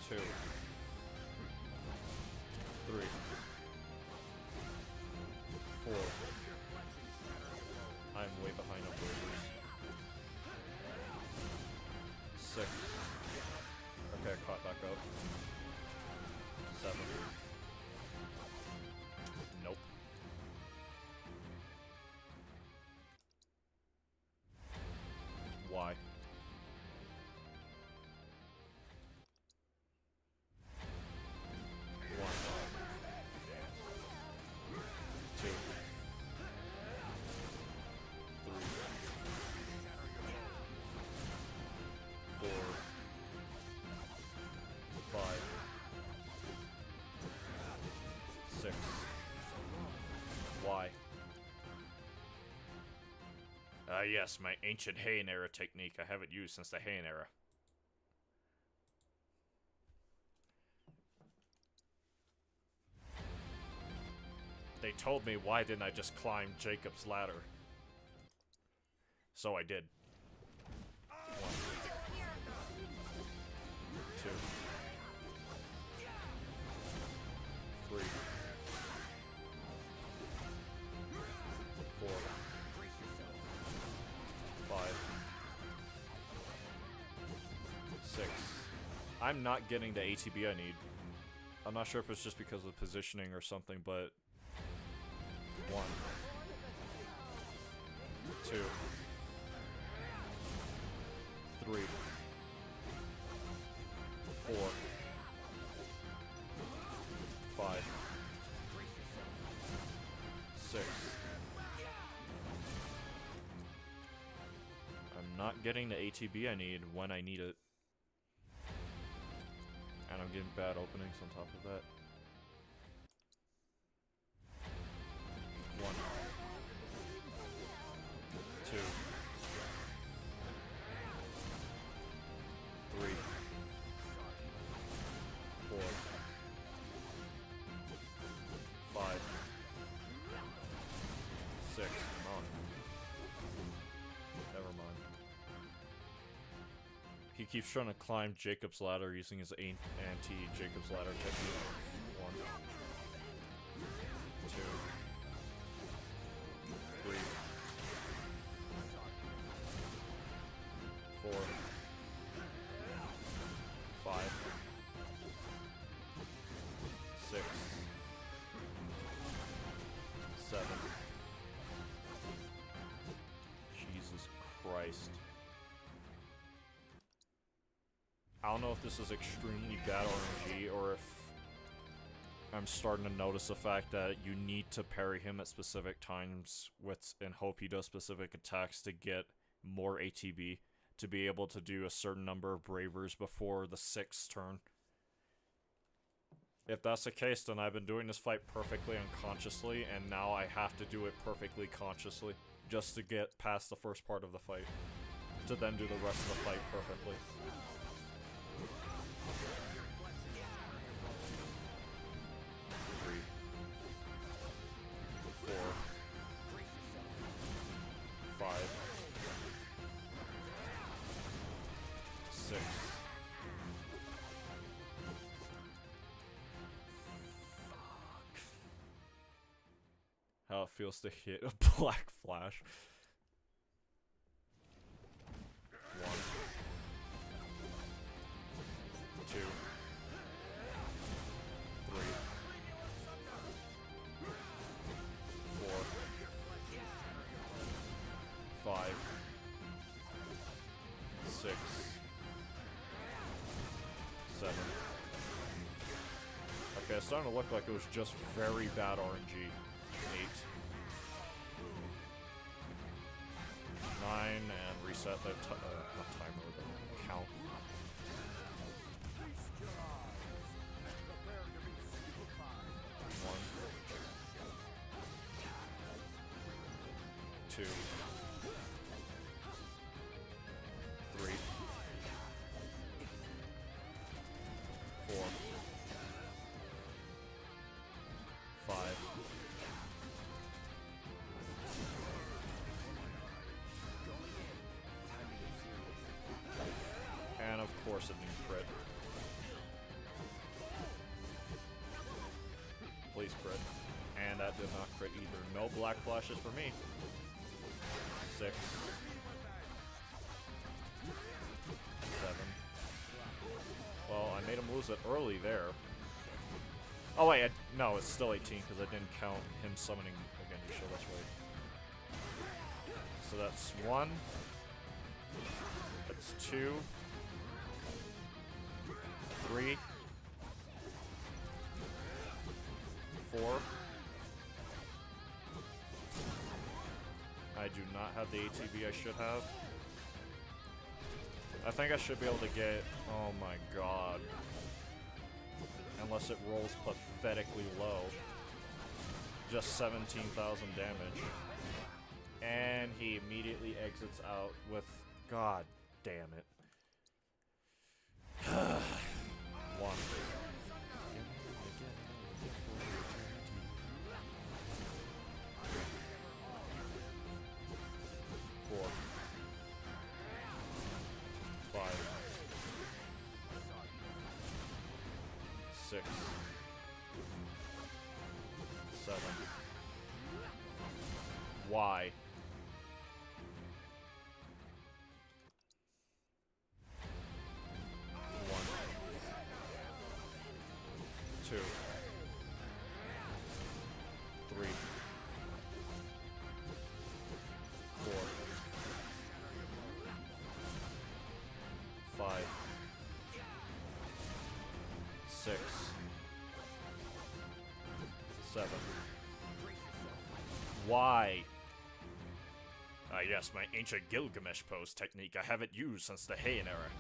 2. 3. 4. I'm way behind on bravers. 6. Okay, I caught back up. 7. Nope. Why? 1. 2. 3. 4. 5. 6. Why? Yes, my ancient Heian era technique. I haven't used since the Heian era. They told me, why didn't I just climb Jacob's ladder? So I did. 1. 2. 3. 4. 5. 6. I'm not getting the ATB I need. I'm not sure if it's just because of positioning or something, but 1. 2. 3. 4. 5. 6. I'm not getting the ATB I need when I need it. And I'm getting bad openings on top of that. 1. 2. 3. 4. 5. 6. Come on. Never mind. He keeps trying to climb Jacob's ladder using his anti-Jacob's ladder technique. 1. 2. 3. 4. 5. 6. 7. Jesus Christ. I don't know if this is extremely bad RNG or if I'm starting to notice the fact that you need to parry him at specific times and hope he does specific attacks to get more ATB to be able to do a certain number of bravers before the 6th turn. If that's the case, then I've been doing this fight perfectly unconsciously, and now I have to do it perfectly consciously, just to get past the first part of the fight, to then do the rest of the fight perfectly. Three. 4. 5. 6. How it feels to hit a black flash. 1. 2. 3. 4. 5. 6. 7. Okay, it's starting to look like it was just very bad RNG. 8. 9, and reset the not timer, the count. 1. 2. 3. 4. 5. And of course it didn't crit. Please crit. And that did not crit either. No black flashes for me. 6. 7. Well, I made him lose it early there. Oh wait, no, it's still 18 because I didn't count him summoning again. You sure that's right? So that's 1. That's 2. 3. 4. I do not have the ATB I should have. I think I should be able to get... Oh my god. Unless it rolls pathetically low. Just 17,000 damage. And he immediately exits out with... God damn it. 1. 4. 5. 6. 7. Why? 1. 2. 3. 4. 5. 6. 7. Why? Yes, my ancient Gilgamesh pose technique. I haven't used since the Heian era.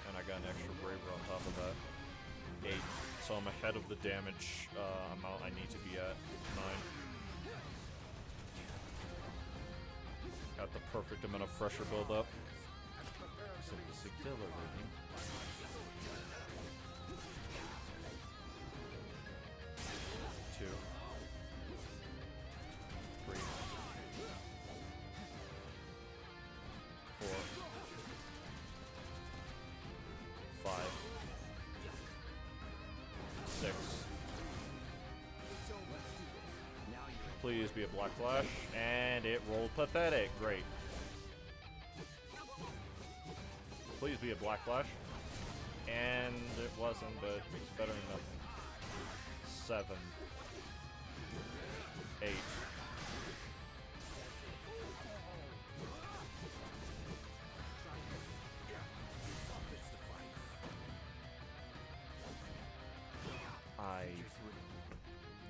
And I got an extra braver on top of that. 8. So I'm ahead of the damage amount I need to be at. 9. Got the perfect amount of pressure build up. So it's exhilarating. 2. 3. 4. 5. 6. Please be a black flash, and it rolled pathetic. Great. please be a Black Flash. And it wasn't, but it's better than nothing. 7, 8. I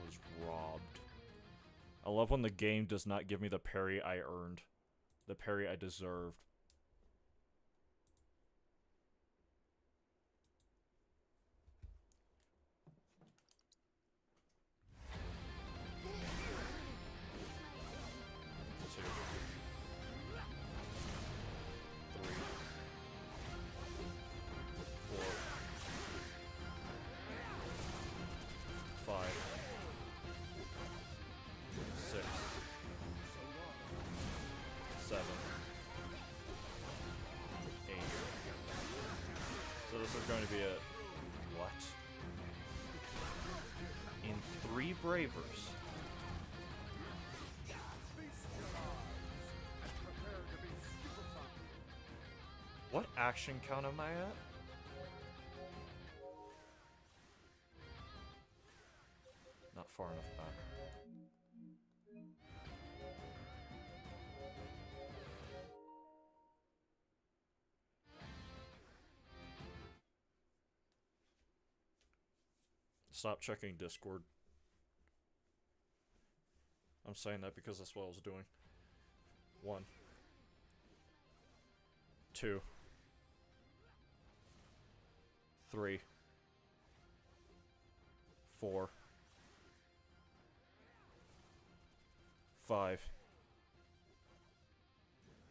was robbed. I love when the game does not give me the parry I earned. The parry I deserved. This is going to be a... what? In 3 Bravers. What action count am I at? Not far enough back. Stop checking Discord. I'm saying that because that's what I was doing. 1, 2, 3, 4, 5,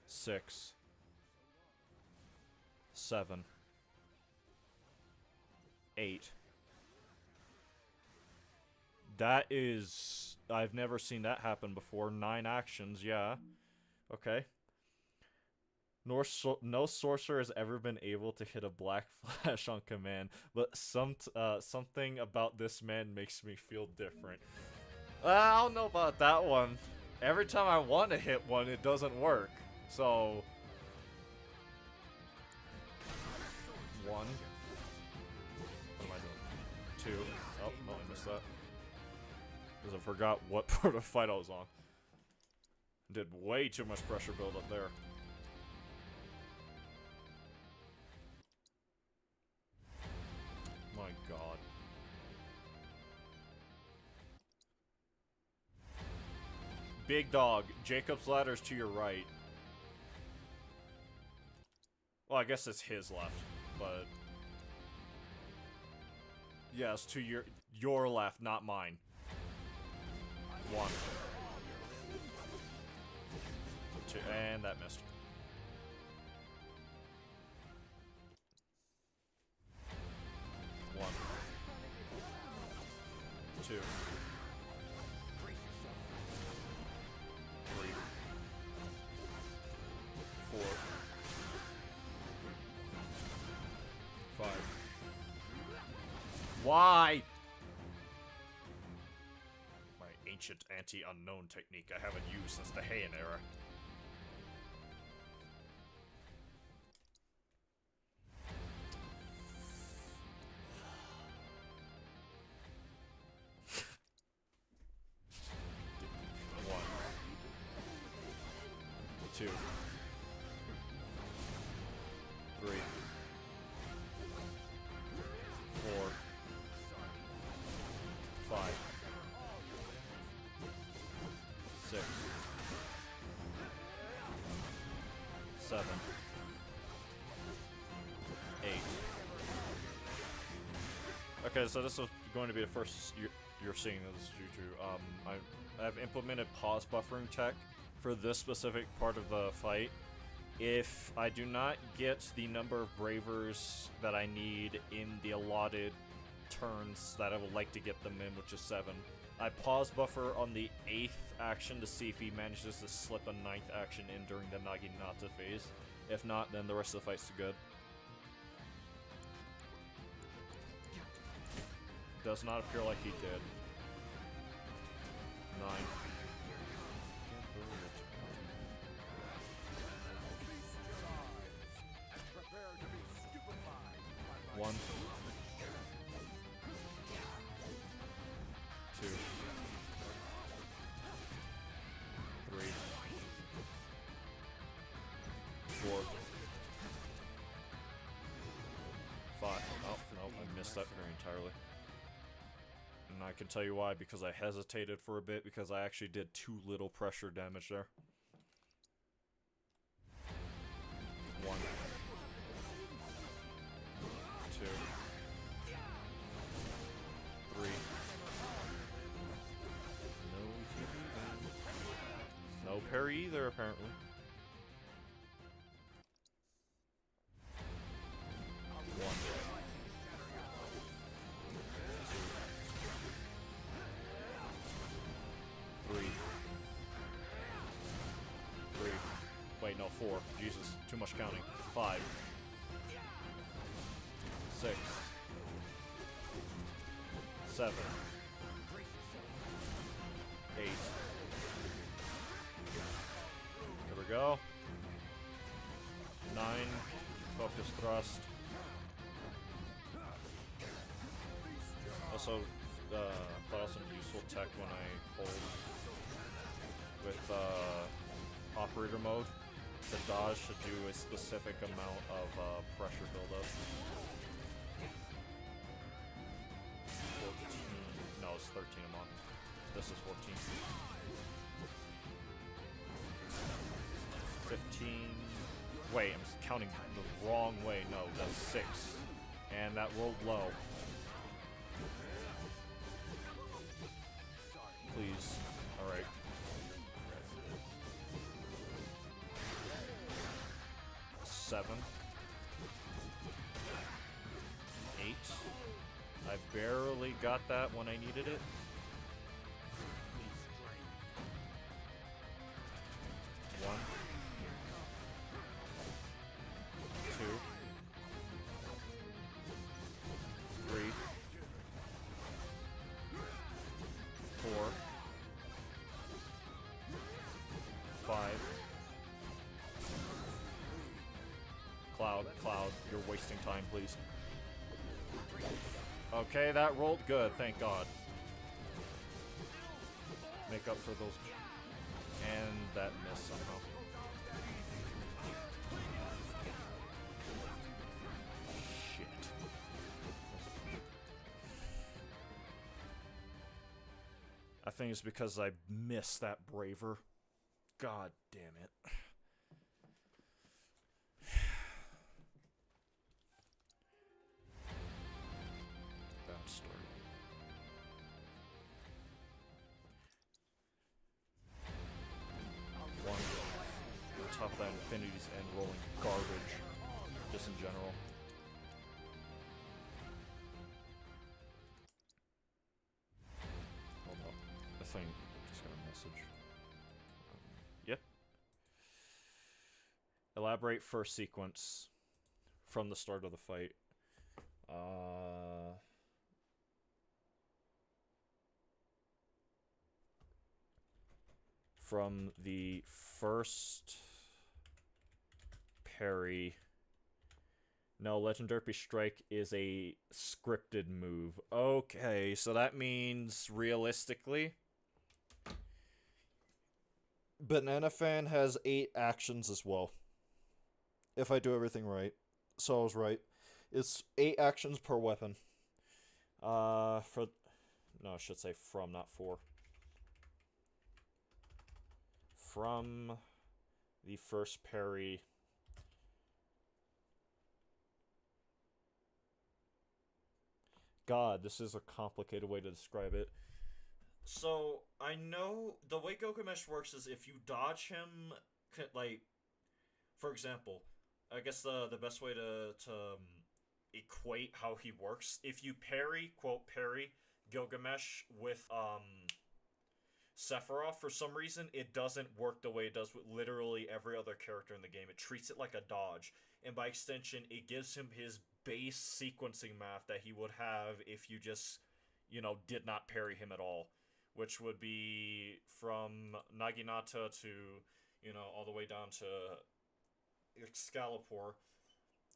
6, 7, 8. That is... I've never seen that happen before. 9 actions, yeah. Okay. No sorcerer has ever been able to hit a Black Flash on command, but something about this man makes me feel different. I don't know about that one. Every time I want to hit one, it doesn't work. So... 1. What am I doing? 2. Oh, I missed that. Because I forgot what part of the fight I was on. Did way too much pressure build up there. My god. Big dog. Jacob's ladder's to your right. Well, I guess it's his left, but... yes, to your left, not mine. 1. 2, and that missed. 1, 2, 3, 4, 5. Why? Ancient anti-unknown technique I haven't used since the Heian era. One, 2, 3, 4, 5, 6, 7, 8. Okay, so this is going to be the first you're seeing this Juju. I've implemented pause buffering tech for this specific part of the fight. If I do not get the number of Bravers that I need in the allotted turns that I would like to get them in, which is 7, I pause buffer on the 8th action to see if he manages to slip a 9th action in during the Naginata phase. If not, then the rest of the fight's good. Does not appear like he did. 9. Prepare to be 1, 2, 3, 4, 5. Oh, no, I missed that very entirely. And I can tell you why, because I hesitated for a bit, because I actually did too little pressure damage there. 1, 2, 3. No parry either, apparently. 1, 2, 3. 3. Wait, no, 4. Jesus, too much counting. 5, 6, 7, 8. There we go. 9. Focus thrust. Also, thought of some useful tech when I hold with operator mode. The dodge should do a specific amount of pressure buildup. 14. No, it's 13 I'm on. This is 14. 15. Wait, I'm counting the wrong way. No, that's 6. And that rolled low. Please. Alright. 7. 8. I barely got that when I needed it. 1. 2. 3. 4. 5. Cloud, you're wasting time, please. Okay, that rolled good, thank God. Make up for those. And that missed somehow. Shit. I think it's because I missed that braver. God damn it. Bad start. One. On top of that, infinities and rolling garbage. Just in general. Hold up. The thing just got a message. Yep. Elaborate first sequence from the start of the fight. From the first parry. No, Legendary Strike is a scripted move. Okay, so that means realistically, Banana Fan has 8 actions as well. If I do everything right. So I was right. It's 8 actions per weapon. No, I should say from, not for. From the first parry. God, this is a complicated way to describe it. So, I know the way Gilgamesh works is if you dodge him, like, for example, I guess the best way to equate how he works, if you parry, quote, parry Gilgamesh with, Sephiroth, for some reason, it doesn't work the way it does with literally every other character in the game. It treats it like a dodge, and by extension, it gives him his base sequencing math that he would have if you just, did not parry him at all, which would be from Naginata to, all the way down to Excalibur.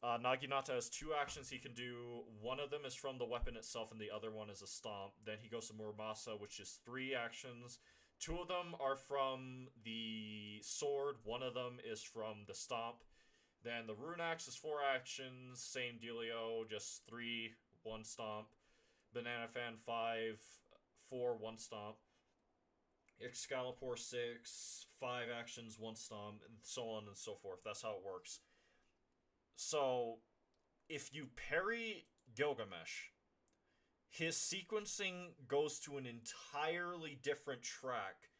Naginata has two actions he can do. One of them is from the weapon itself, and the other one is a stomp. Then he goes to Muramasa, which is three actions. Two of them are from the sword. One of them is from the stomp. Then the Rune Axe is four actions. Same dealio, just three, one stomp. Banana Fan 5, 4, 1 stomp. Excalibur 6, 5 actions, 1 stomp, and so on and so forth. That's how it works. So, if you parry Gilgamesh, his sequencing goes to an entirely different track,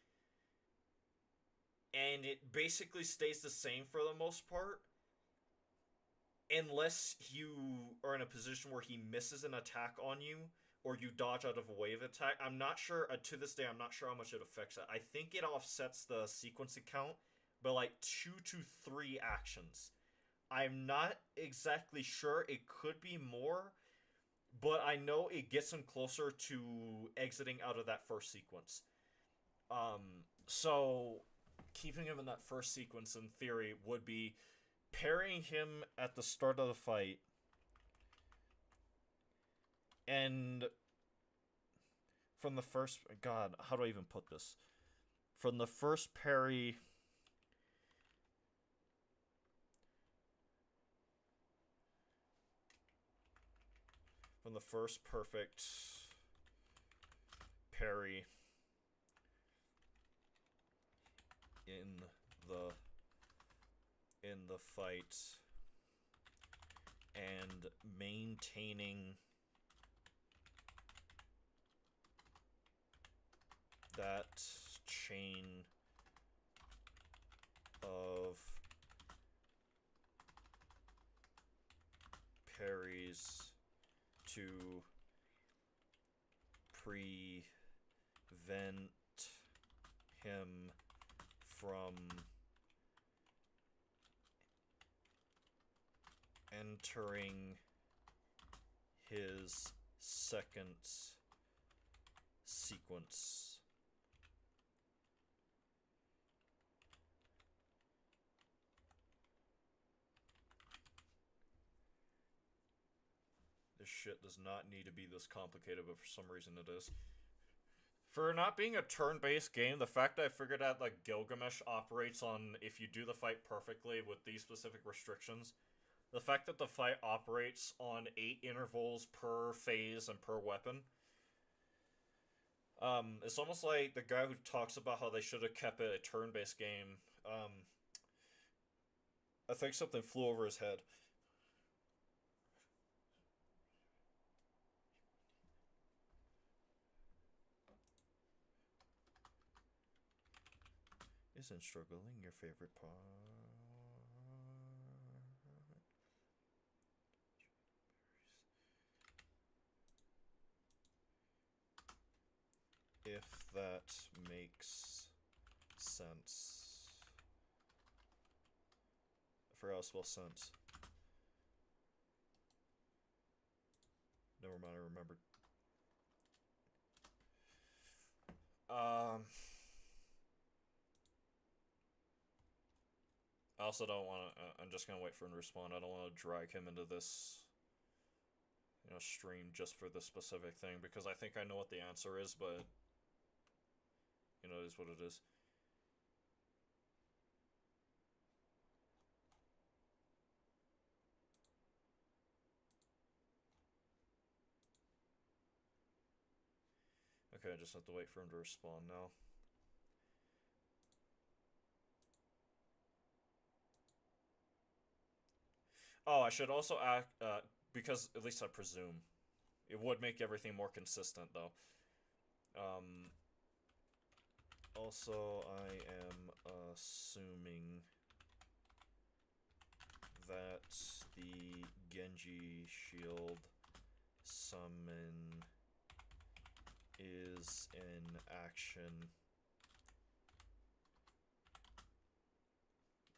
and it basically stays the same for the most part, unless you are in a position where he misses an attack on you, or you dodge out of a wave attack. I'm not sure, to this day, I'm not sure how much it affects it. I think it offsets the sequencing count by like 2 to 3 actions. I'm not exactly sure. It could be more, but I know it gets him closer to exiting out of that first sequence. So keeping him in that first sequence, in theory, would be parrying him at the start of the fight, and from the first... God, how do I even put this? From the first parry... From the first perfect parry in the fight, and maintaining that chain of parries to prevent him from entering his second sequence. This shit does not need to be this complicated, but for some reason it is. For not being a turn-based game, the fact that I figured out like Gilgamesh operates on if you do the fight perfectly with these specific restrictions, the fact that the fight operates on 8 intervals per phase and per weapon, it's almost like the guy who talks about how they should have kept it a turn-based game. I think something flew over his head. Isn't struggling your favorite part? If that makes sense. I forgot how to spell sense. Never mind, I remembered. I also don't want to... I'm just going to wait for him to respond. I don't want to drag him into this, stream just for this specific thing, because I think I know what the answer is, but, it is what it is. Okay, I just have to wait for him to respond now. Oh, I should also act, because at least I presume. It would make everything more consistent, though. Also, I am assuming that the Genji shield summon is an action,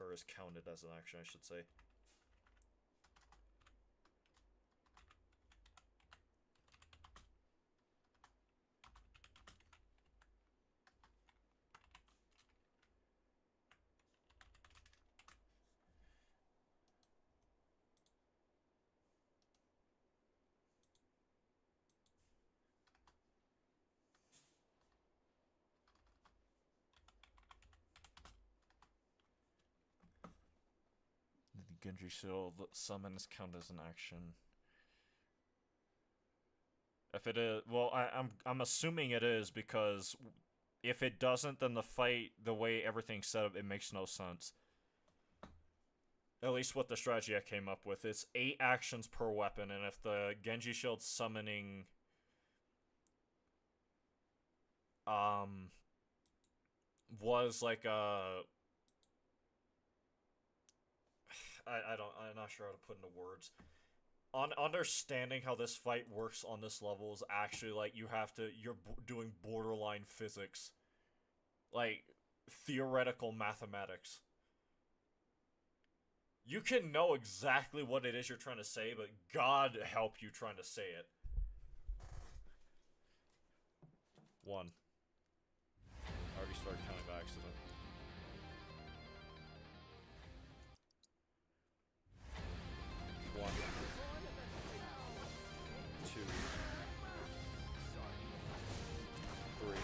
or is counted as an action, I should say. Genji Shield summons count as an action? If it is, well, I'm assuming it is, because if it doesn't, then the fight, the way everything's set up, it makes no sense. At least what the strategy I came up with. It's 8 actions per weapon, and if the Genji Shield summoning was like a I'm not sure how to put into words. On understanding how this fight works on this level is actually like you're doing borderline physics, like theoretical mathematics. You can know exactly what it is you're trying to say, but God help you trying to say it. 1. I already started counting by accident. 1, 2, 3,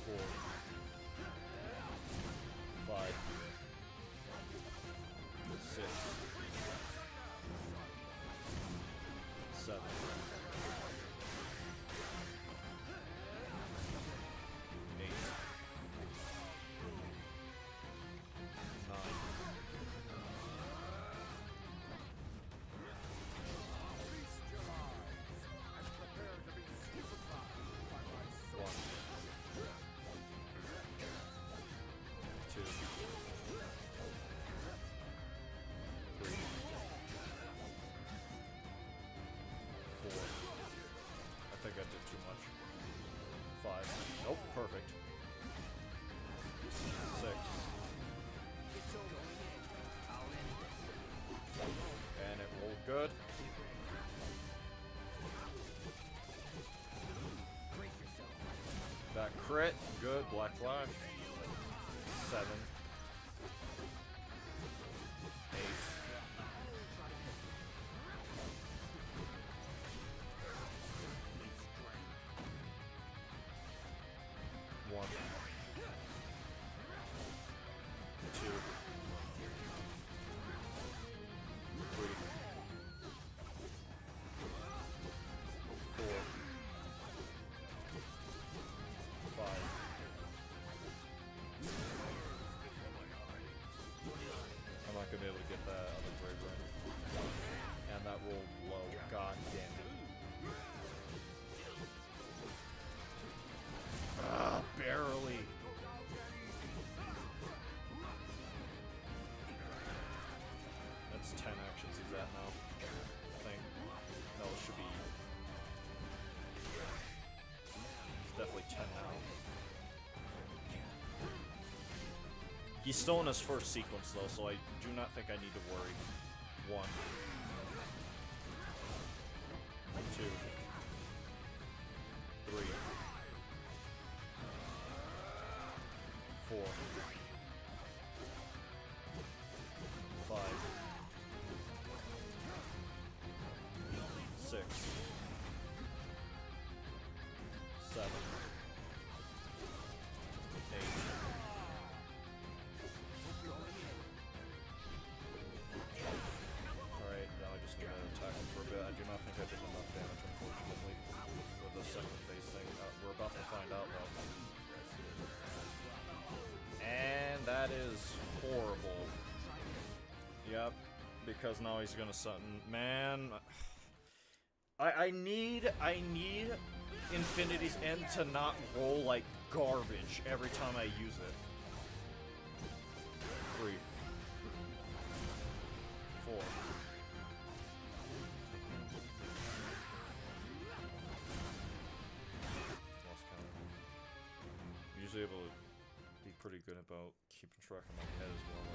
4, 5, 6, 7, 8, 9, 1, 2, 3, 4. I think I did too much. 5. Nope, perfect. 6. And it rolled good. That crit, good. Black flash. 7. 8. 1, 2, 3, 4, 5. I'm not gonna be able to get that other brave ring. And that rolled low. God damn it. Barely. That's 10 actions he's at now. I think. No, it should be. It's definitely 10 now. He's still in his first sequence though, so I do not think I need to worry. 1, 2, 3, 4, 5, 6, 7, 8. Alright, now I just need to attack him for a bit. I do not think I did enough damage, unfortunately, for the second phase thing. We're about to find out, though. And that is horrible. Yep, because now he's gonna summon. Man, I need Infinity's End to not roll like garbage every time I use it. 3, 4. Lost count. Usually able to be pretty good about keeping track of my head as well.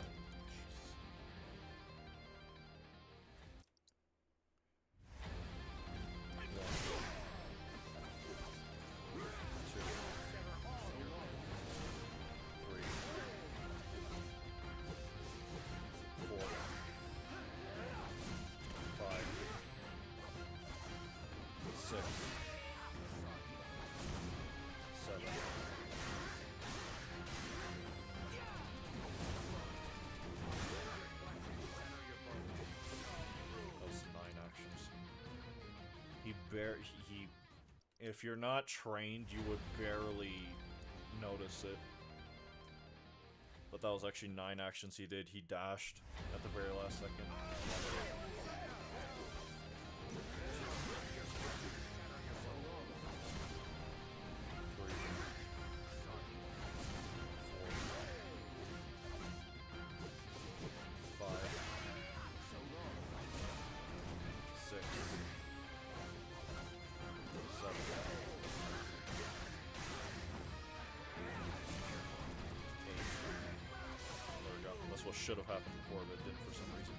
if you're not trained, you would barely notice it. But that was actually 9 actions he did. He dashed at the very last second. What should have happened before, but it didn't for some reason.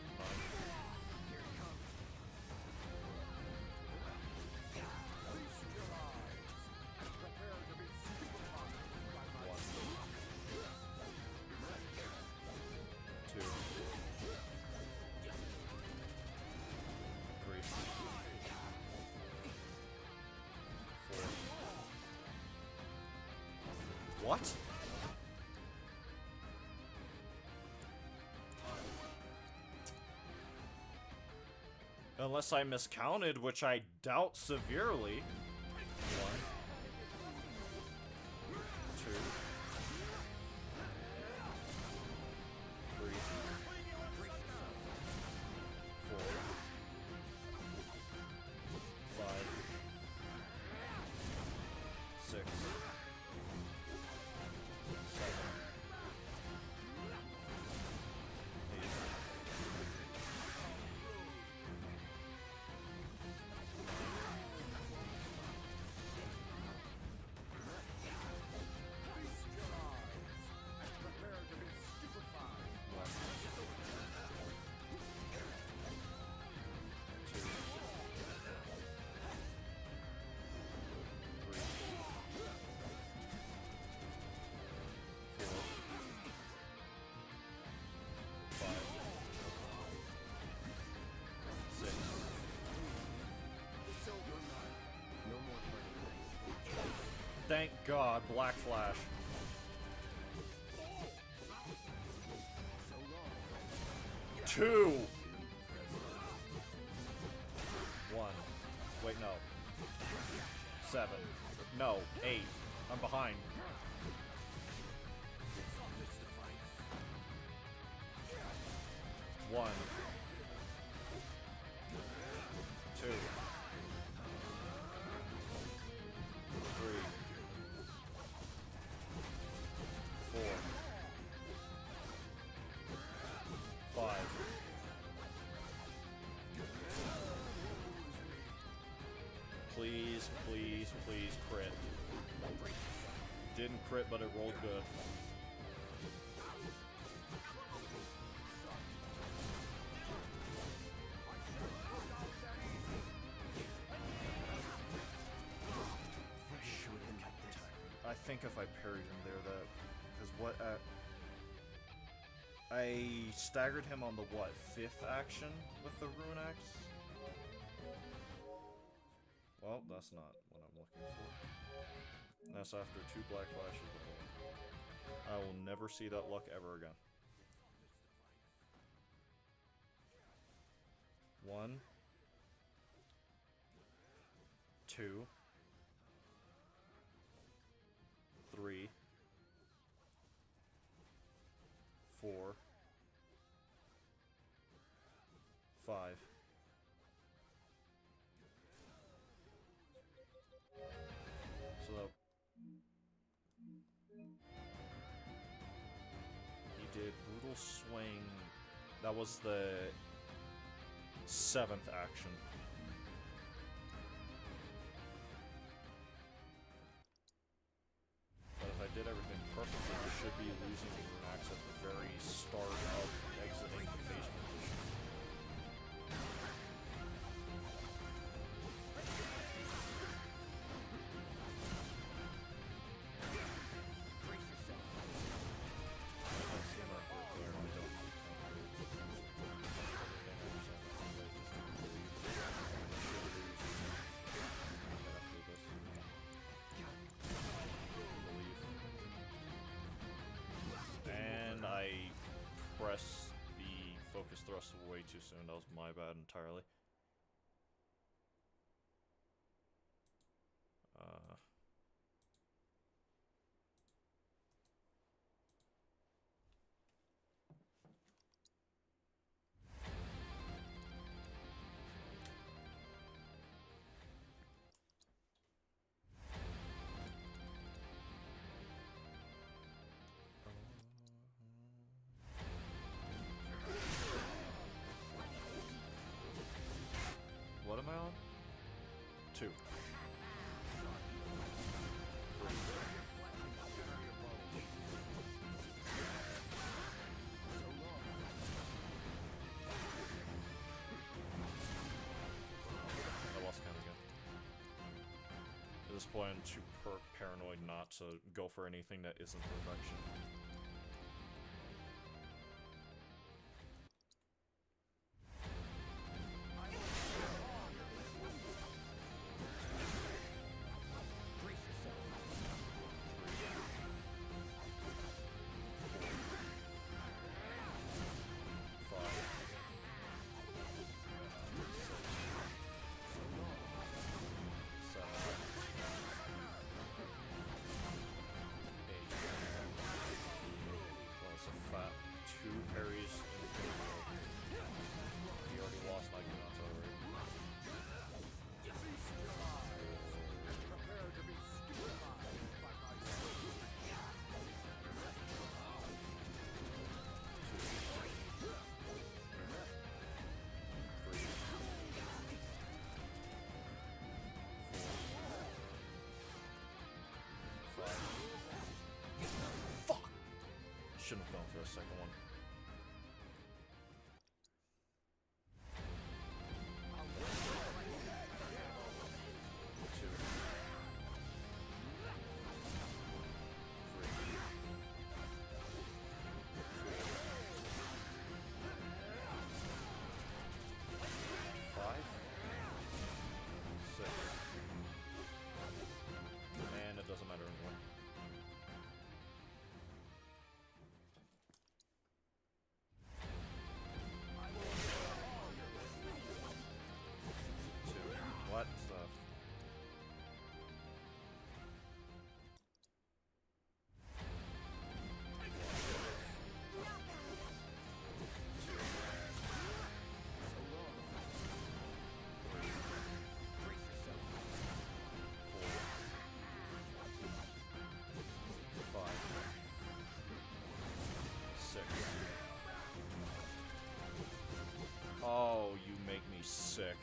One. Two. Three. Four. What? Unless I miscounted, which I doubt severely. 1, 2, 3, 4, 5, 6, 7, 8. Thank God, Black Flash. Two. 1. Wait, no. 7. No, 8. I'm behind. 1. 2. 3. 4. 5. Please, please, please crit. Didn't crit, but it rolled good. I think if I parried him there, that... Because what... I staggered him on the, what, 5th action with the Rune Axe? Well, that's not what I'm looking for. That's after 2 Black Flashes. I will never see that luck ever again. 1. 2. 3. 4. 5. So he did Brutal Swing. That was the 7th action. But if I did everything perfectly, I should be losing the Rune Axe at the very start of exiting the phase position. Press the focus thrust way too soon. That was my bad entirely. 2. I lost count again. At this point, I'm too paranoid not to go for anything that isn't perfection. Shouldn't have gone for a second one. And it doesn't matter anymore. What stuff? Oh, you make me sick.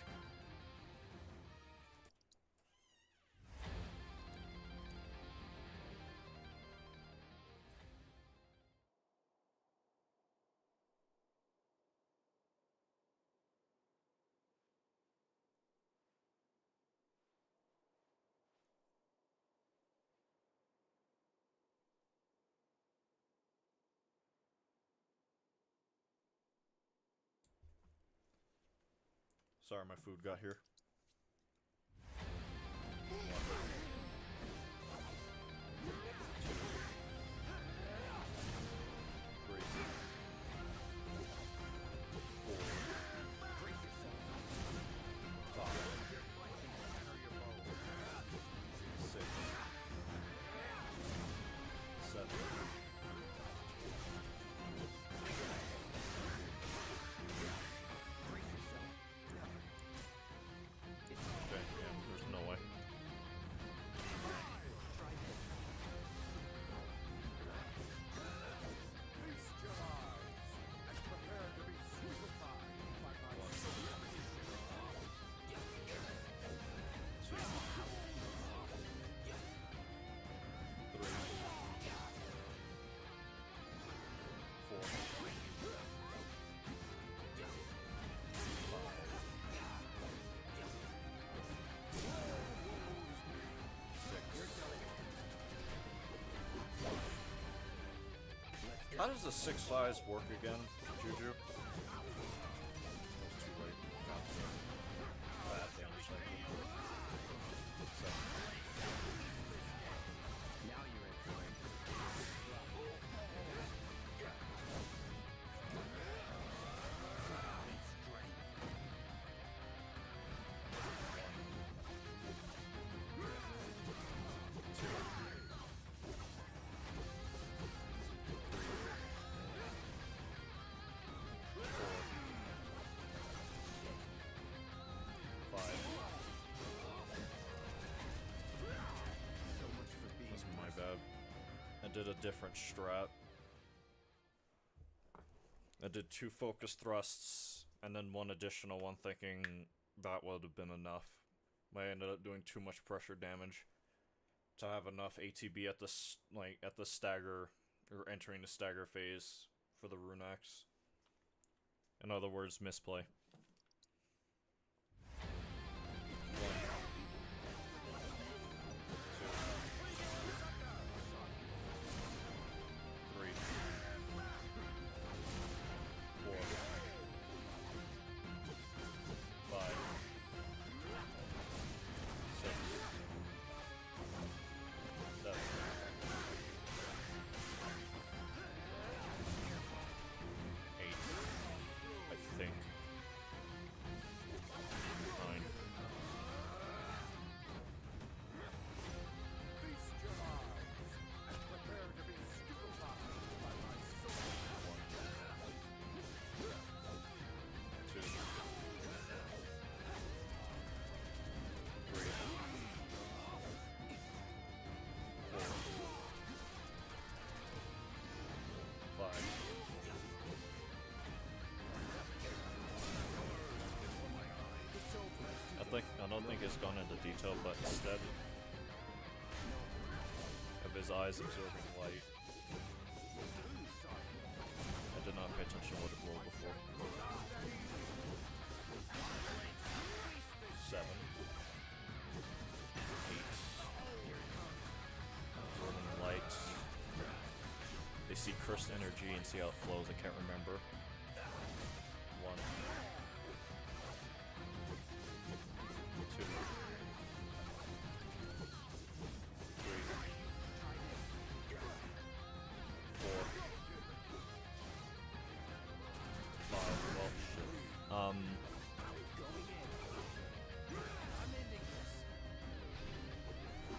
Sorry, my food got here. How does the 6 size work again, Juju? That was too late. Bad damage cycle. Now you're in for it. I did a different strat. I did 2 focus thrusts, and then 1 additional one thinking that would have been enough. Might end up doing too much pressure damage to have enough ATB at the at the stagger or entering the stagger phase for the rune axe. In other words, misplay. 5. I don't think it's gone into detail, but instead of his eyes absorbing light, I did not pay attention to what it rolled before. 7. 8. Absorbing light. They see cursed energy and see how it flows. I can't remember. 1. 2. 3. 4. 5. Well, shit.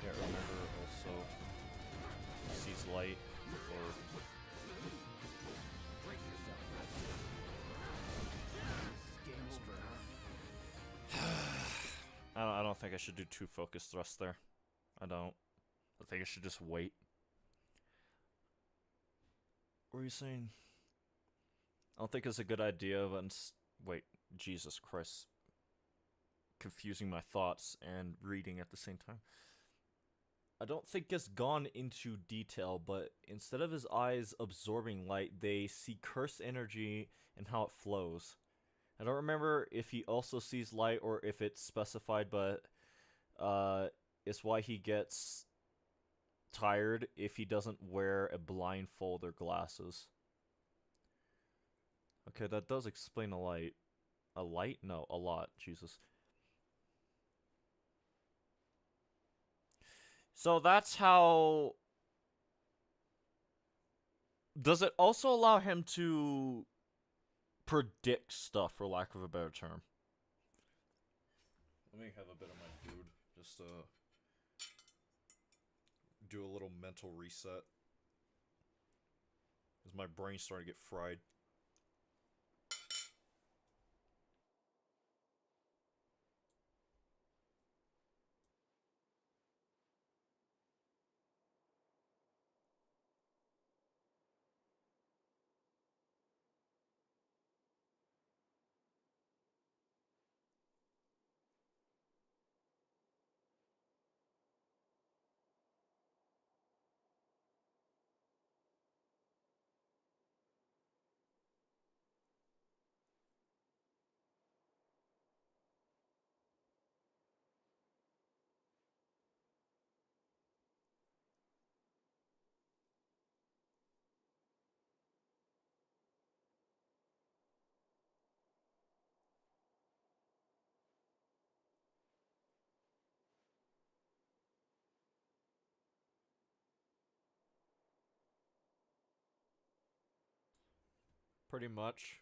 Can't remember also. He sees light or. I don't think I should do 2 focus thrusts there. I don't. I think I should just wait. What are you saying? I don't think it's a good idea, but wait, Jesus Christ. Confusing my thoughts and reading at the same time. I don't think it's gone into detail, but instead of his eyes absorbing light, they see cursed energy and how it flows. I don't remember if he also sees light or if it's specified, but it's why he gets tired if he doesn't wear a blindfold or glasses. Okay, that does explain a light. A light? No, a lot. Jesus. So that's how... Does it also allow him to predict stuff, for lack of a better term? Let me have a bit of my food. Just do a little mental reset. Because my brain's starting to get fried. Pretty much.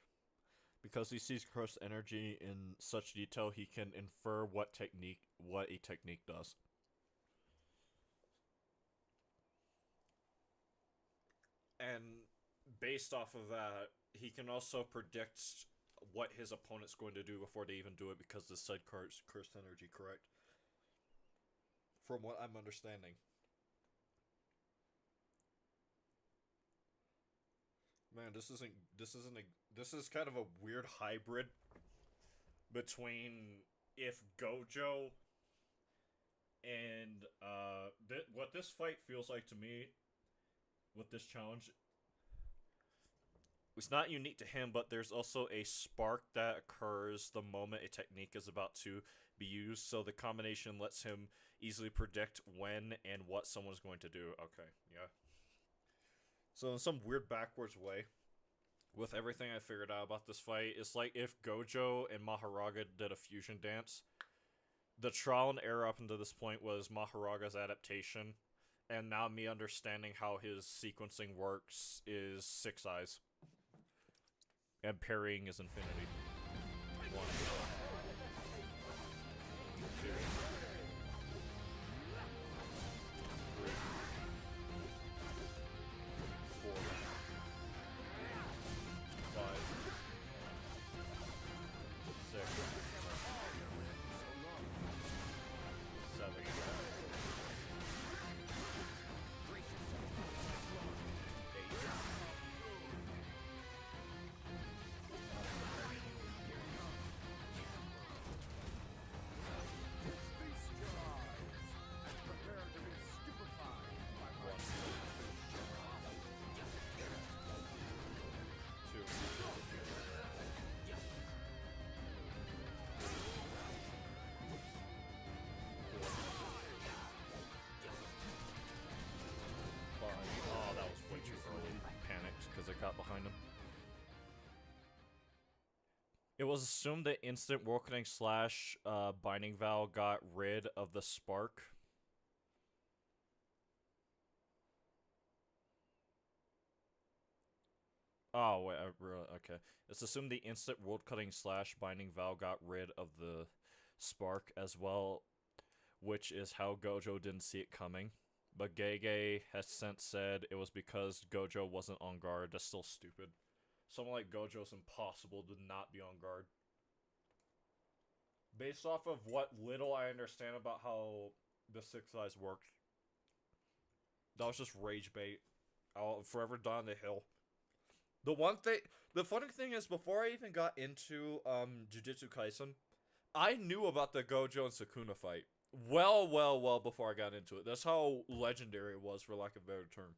Because he sees cursed energy in such detail, he can infer what a technique does. And based off of that, he can also predict what his opponent's going to do before they even do it because the said cursed energy, correct? From what I'm understanding. Man, this is kind of a weird hybrid between if Gojo And what this fight feels like to me with this challenge, it's not unique to him, but there's also a spark that occurs the moment a technique is about to be used, so the combination lets him easily predict when and what someone's going to do. Okay, yeah. So in some weird backwards way, with everything I figured out about this fight, it's like if Gojo and Maharaga did a fusion dance. The trial and error up until this point was Maharaga's adaptation, and now me understanding how his sequencing works is Six Eyes. And parrying is infinity. 1, 2, 3, 4, 5, 6, 7, got behind him. It was assumed that instant World Cutting Slash Binding Vow got rid of the spark. Oh, wait, okay. It's assumed the instant World Cutting Slash Binding Vow got rid of the spark as well, which is how Gojo didn't see it coming. But Gege has since said it was because Gojo wasn't on guard. That's still stupid. Someone like Gojo's impossible to not be on guard. Based off of what little I understand about how the Six Eyes worked, that was just rage bait. I'll forever die on the hill. The funny thing is, before I even got into Jujutsu Kaisen, I knew about the Gojo and Sukuna fight. Well before I got into it. That's how legendary it was, for lack of a better term.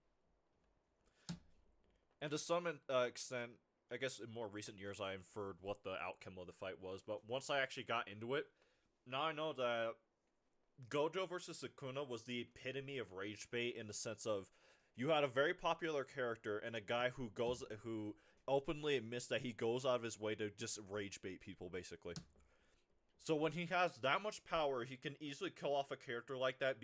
And to some extent, I guess in more recent years I inferred what the outcome of the fight was, but once I actually got into it, now I know that Gojo versus Sukuna was the epitome of rage bait, in the sense of you had a very popular character and a guy who openly admits that he goes out of his way to just rage bait people, basically. So when he has that much power, he can easily kill off a character like that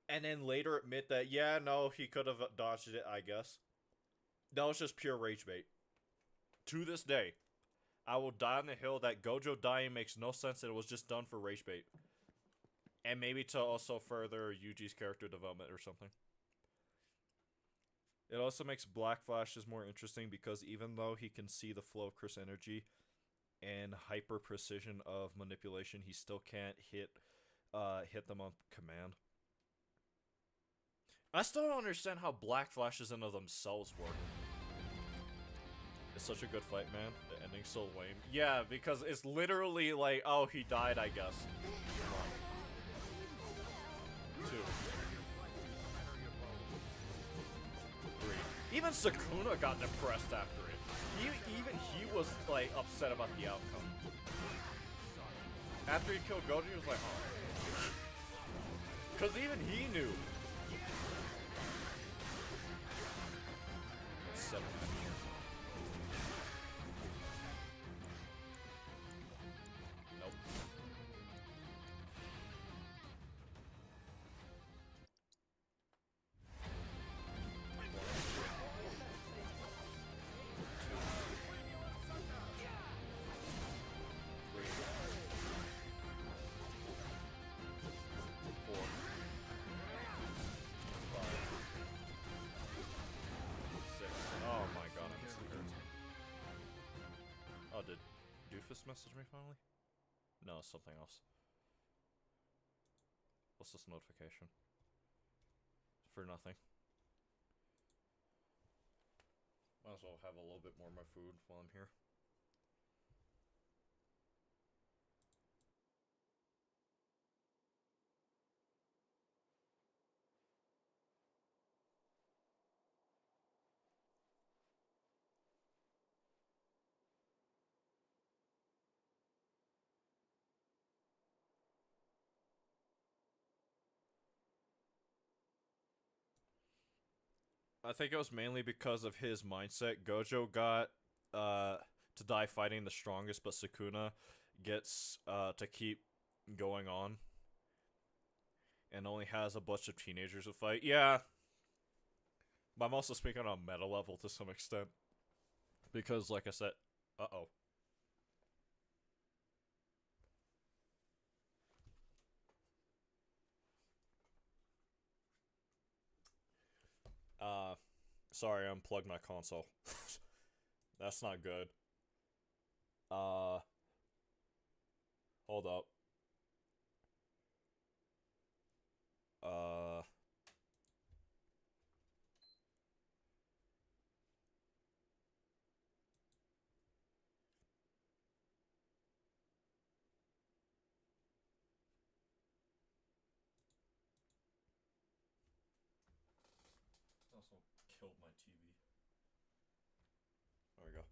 and then later admit that, yeah, no, he could have dodged it, I guess. That was just pure rage bait. To this day, I will die on the hill that Gojo dying makes no sense, and it was just done for rage bait. And maybe to also further Yuji's character development or something. It also makes Black Flashes more interesting because even though he can see the flow of Chris energy and hyper precision of manipulation, he still can't hit them on command. I still don't understand how Black Flashes in of themselves work. It's such a good fight, man. The ending's so lame. Yeah, because it's literally like, oh, he died, I guess. 1, 2, 3. Even Sukuna got depressed after it. Even he was, like, upset about the outcome. After he killed Gojo, he was like, oh. Because even he knew. 7 years. Nope. Did Doofus message me finally? No, it's something else. What's this notification? For nothing. Might as well have a little bit more of my food while I'm here. I think it was mainly because of his mindset. Gojo got to die fighting the strongest, but Sukuna gets to keep going on and only has a bunch of teenagers to fight. Yeah, but I'm also speaking on meta level to some extent because, like I said, uh-oh. Sorry, I unplugged my console. That's not good. Hold up. Uh, also killed my TV. There we go.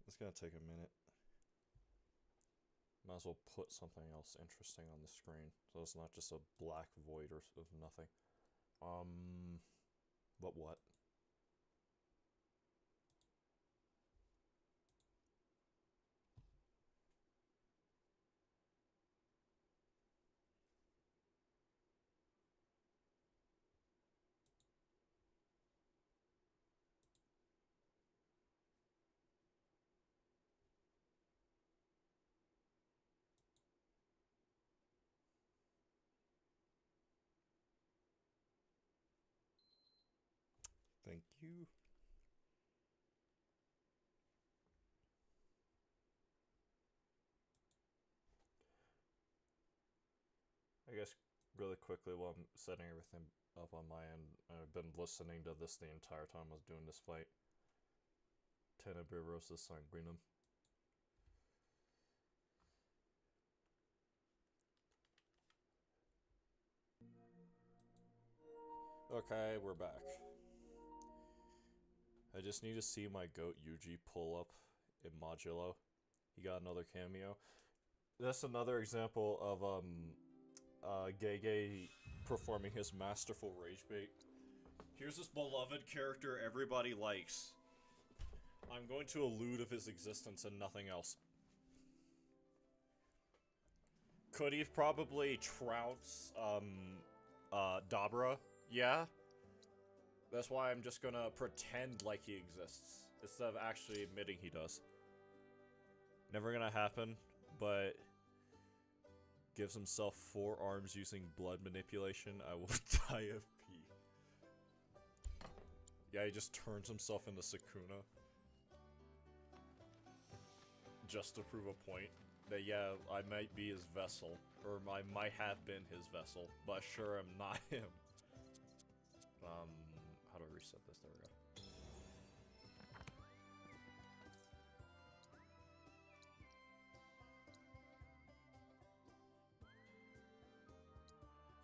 It's gonna take a minute. Might as well put something else interesting on the screen, so it's not just a black void or of nothing. What? Thank you. I guess really quickly while I'm setting everything up on my end, I've been listening to this the entire time I was doing this fight. Tenebrosa Sanguinum. Okay, we're back. I just need to see my goat Yuji pull up in Modulo. He got another cameo. That's another example of Gege performing his masterful rage bait. Here's this beloved character everybody likes. I'm going to allude of his existence and nothing else. Could he probably trounce Dabra? Yeah. That's why I'm just gonna pretend like he exists instead of actually admitting he does. Never gonna happen, but gives himself 4 arms using blood manipulation. I will die of pee. Yeah, he just turns himself into Sukuna. Just to prove a point. That yeah, I might be his vessel. Or I might have been his vessel. But sure I'm not him. How do I reset this? There we go.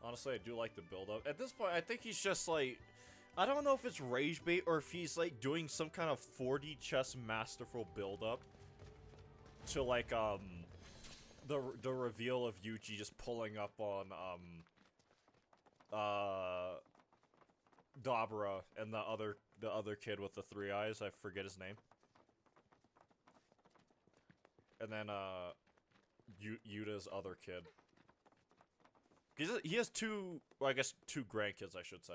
Honestly, I do like the build-up. At this point, I think he's just like... I don't know if it's rage bait or if he's like doing some kind of 4D chess masterful build-up to like the reveal of Yuji just pulling up on Dabra and the other kid with the 3 eyes. I forget his name. And then Yuta's other kid. He has 2, well, I guess 2 grandkids, I should say.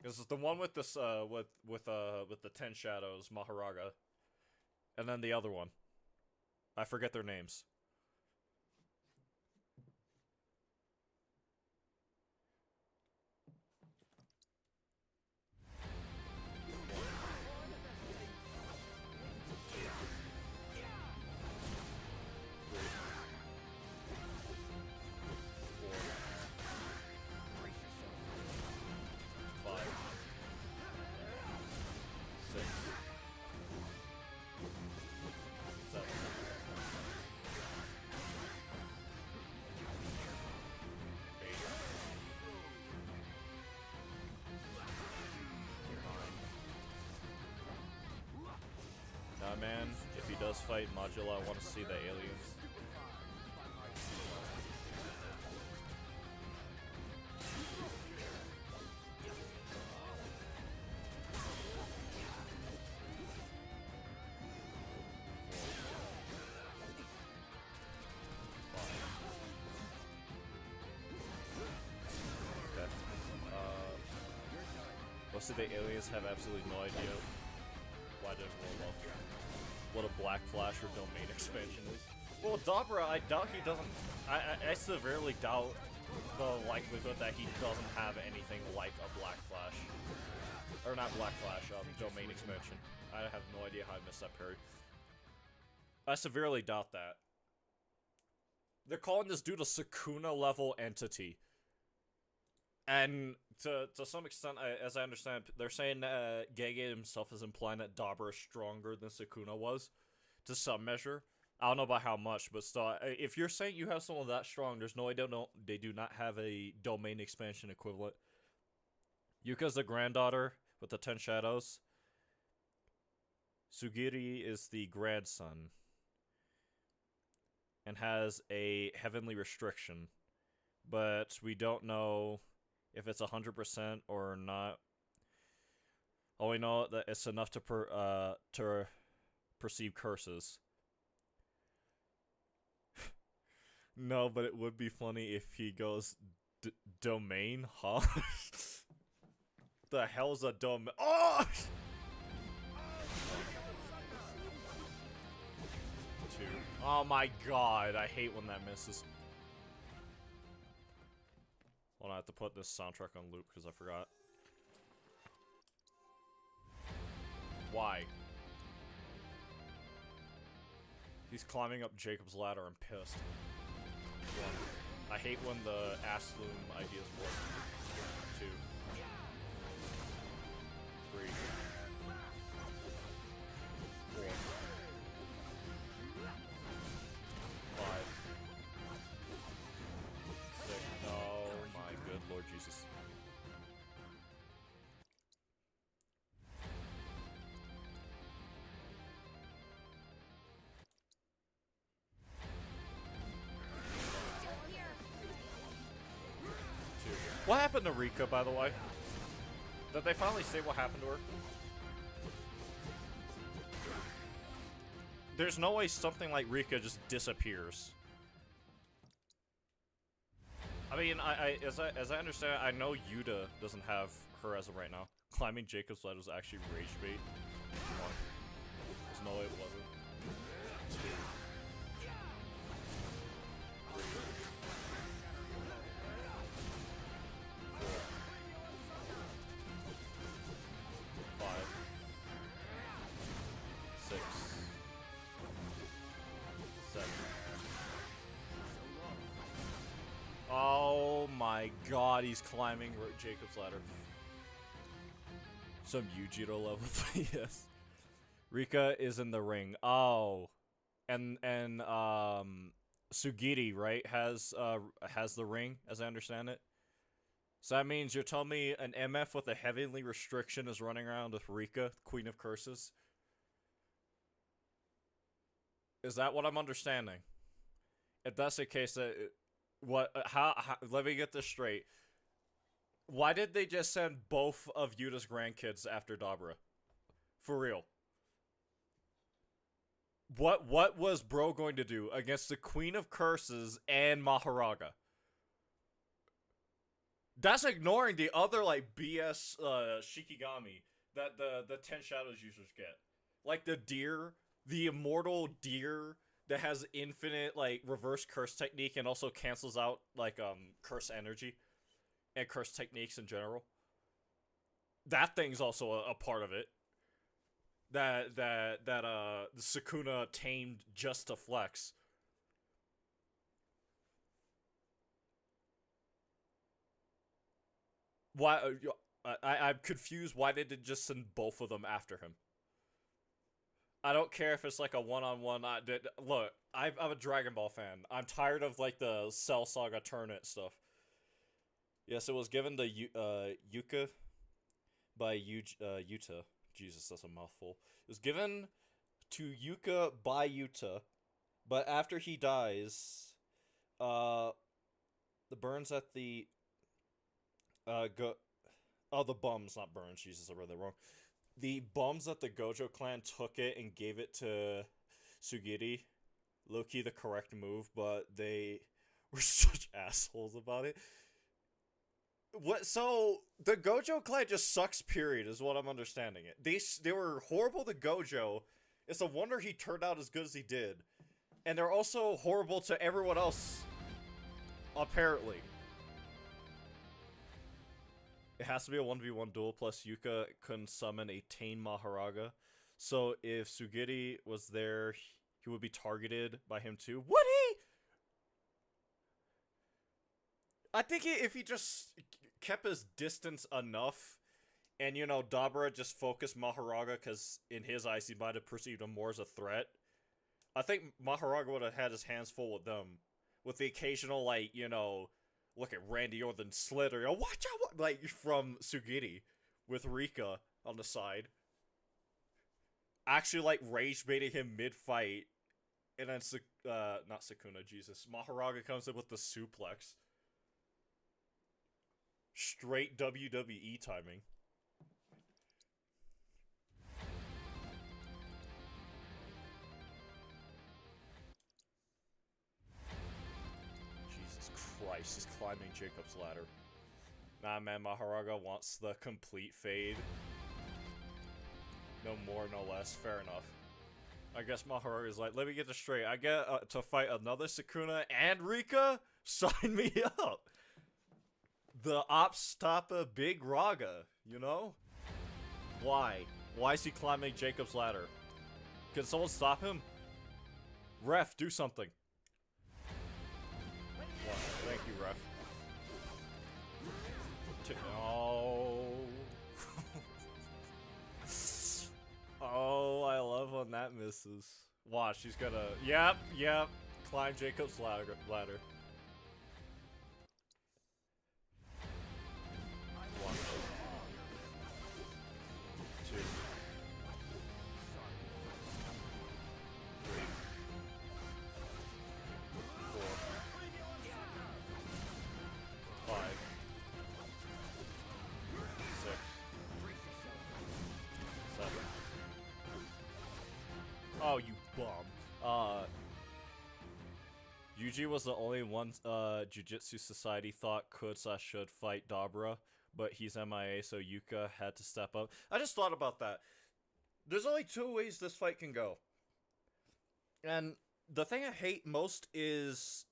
This is the one with this with the 10 shadows, Maharaga. And then the other one. I forget their names. Man, if he does fight Modula, I want to see the aliens. Most of the aliens have absolutely no idea why they're roll up. What a Black Flash or domain expansion is. Well, Dabra, I doubt he doesn't. I severely doubt the likelihood that he doesn't have anything like a Black Flash. Or not Black Flash, domain expansion. I have no idea how I missed that parry. I severely doubt that. They're calling this dude a Sukuna level entity. And to some extent, as I understand, they're saying Gege himself is implying that Dabra is stronger than Sukuna was, to some measure. I don't know about how much, but still, if you're saying you have someone that strong, there's no way they do not have a domain expansion equivalent. Yuka's the granddaughter with the 10 shadows. Sugiri is the grandson. And has a heavenly restriction. But we don't know if it's 100% or not. All we know that it's enough to perceive curses. No, but it would be funny if he goes domain, huh? The hell's a domain? Oh! 2. Oh my god, I hate when that misses. Well, I have to put this soundtrack on loop because I forgot. Why? He's climbing up Jacob's ladder and pissed. 1. I hate when the ass loom ideas work. 2. 3. 4. 5. 6. Oh my good Lord Jesus. What happened to Rika, by the way? Did they finally say what happened to her? There's no way something like Rika just disappears. I mean, as I understand, I know Yuta doesn't have her as of right now. Climbing Jacob's ladder was actually rage bait. 1. There's no way it wasn't. 2. 3. 4. 5. 6. 7. Oh my god, he's climbing Jacob's ladder. Some Yujiro level, yes. Rika is in the ring. Oh. And Sugiri, right, has the ring, as I understand it. So that means you're telling me an MF with a heavenly restriction is running around with Rika, Queen of Curses? Is that what I'm understanding? If that's the case, how let me get this straight. Why did they just send both of Yuta's grandkids after Dabra? For real. What was bro going to do against the Queen of Curses and Maharaga? That's ignoring the other, like, BS Shikigami that the 10 Shadows users get. Like the deer, the immortal deer that has infinite, like, reverse curse technique and also cancels out, like, curse energy and curse techniques in general. That thing's also a part of it. That the Sukuna tamed just to flex. Why? I'm confused. Why they did just send both of them after him? I don't care if it's like a one-on-one. Look, I'm a Dragon Ball fan. I'm tired of like the Cell Saga Tournament stuff. Yes, it was given to Yuka by Yuta. Jesus, that's a mouthful. It was given to Yuka by Yuta, but after he dies, uh, the Burns at the go oh, the bums, not Burns. Jesus, I read that wrong. The bums at the Gojo clan took it and gave it to Sugiri. Low-key the correct move, but they were such assholes about it. What? So the Gojo clan just sucks. Period is what I'm understanding it. They were horrible to Gojo. It's a wonder he turned out as good as he did, and they're also horrible to everyone else. Apparently, it has to be a 1v1 duel. Plus, Yuka couldn't summon a Tain Maharaga, so if Sugiri was there, he would be targeted by him too. Would he? I think if he just kept his distance enough, and Dabra just focused Maharaga because in his eyes he might have perceived him more as a threat. I think Maharaga would have had his hands full with them, with the occasional look at Randy Orton slit or watch out, like from Sugiri with Rika on the side. Actually, like rage baiting him mid fight, and then not Sukuna, Jesus, Maharaga comes in with the suplex. Straight WWE timing. Jesus Christ, he's climbing Jacob's ladder. Nah, man, Maharaga wants the complete fade. No more, no less. Fair enough. I guess Maharaga's like, let me get this straight. I get to fight another Sukuna and Rika? Sign me up! The ops stop a big Raga, Why? Why is he climbing Jacob's ladder? Can someone stop him? Ref, do something. Wow, thank you, ref. Oh. Oh, I love when that misses. Watch, she's gonna... Yep. Climb Jacob's ladder. Oh, you bum. Yuji was the only one Jujutsu Society thought could/should fight Dabra, but he's MIA, so Yuka had to step up. I just thought about that. There's only two ways this fight can go. And the thing I hate most is...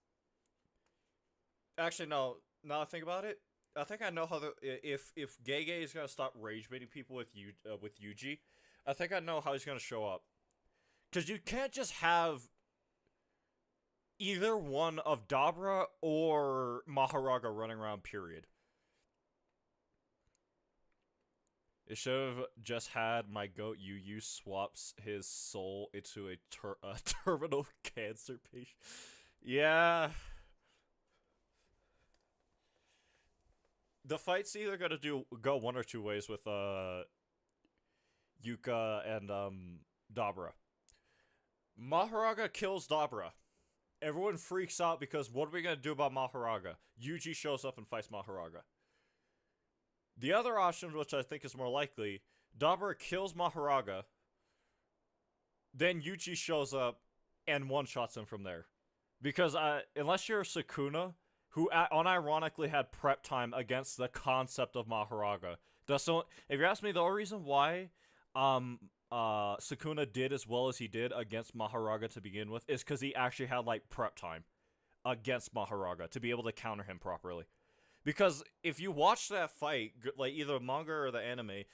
Actually, no. Now I think about it, I think I know how if Gege is gonna stop rage baiting people with Yuji, I think I know how he's gonna show up. Because you can't just have either one of Dabra or Maharaga running around, period. It should have just had my goat Yu swaps his soul into a terminal cancer patient. Yeah. The fight's either gonna go one or two ways with Yuka and Dabra. Maharaga kills Dabra. Everyone freaks out because what are we gonna do about Maharaga? Yuji shows up and fights Maharaga. The other option, which I think is more likely, Dabra kills Maharaga, then Yuji shows up and one-shots him from there. Because unless you're Sukuna, who unironically had prep time against the concept of Maharaga. If you ask me, the only reason why Sukuna did as well as he did against Maharaga to begin with is because he actually had, like, prep time against Maharaga to be able to counter him properly. Because if you watch that fight, like, either the manga or the anime,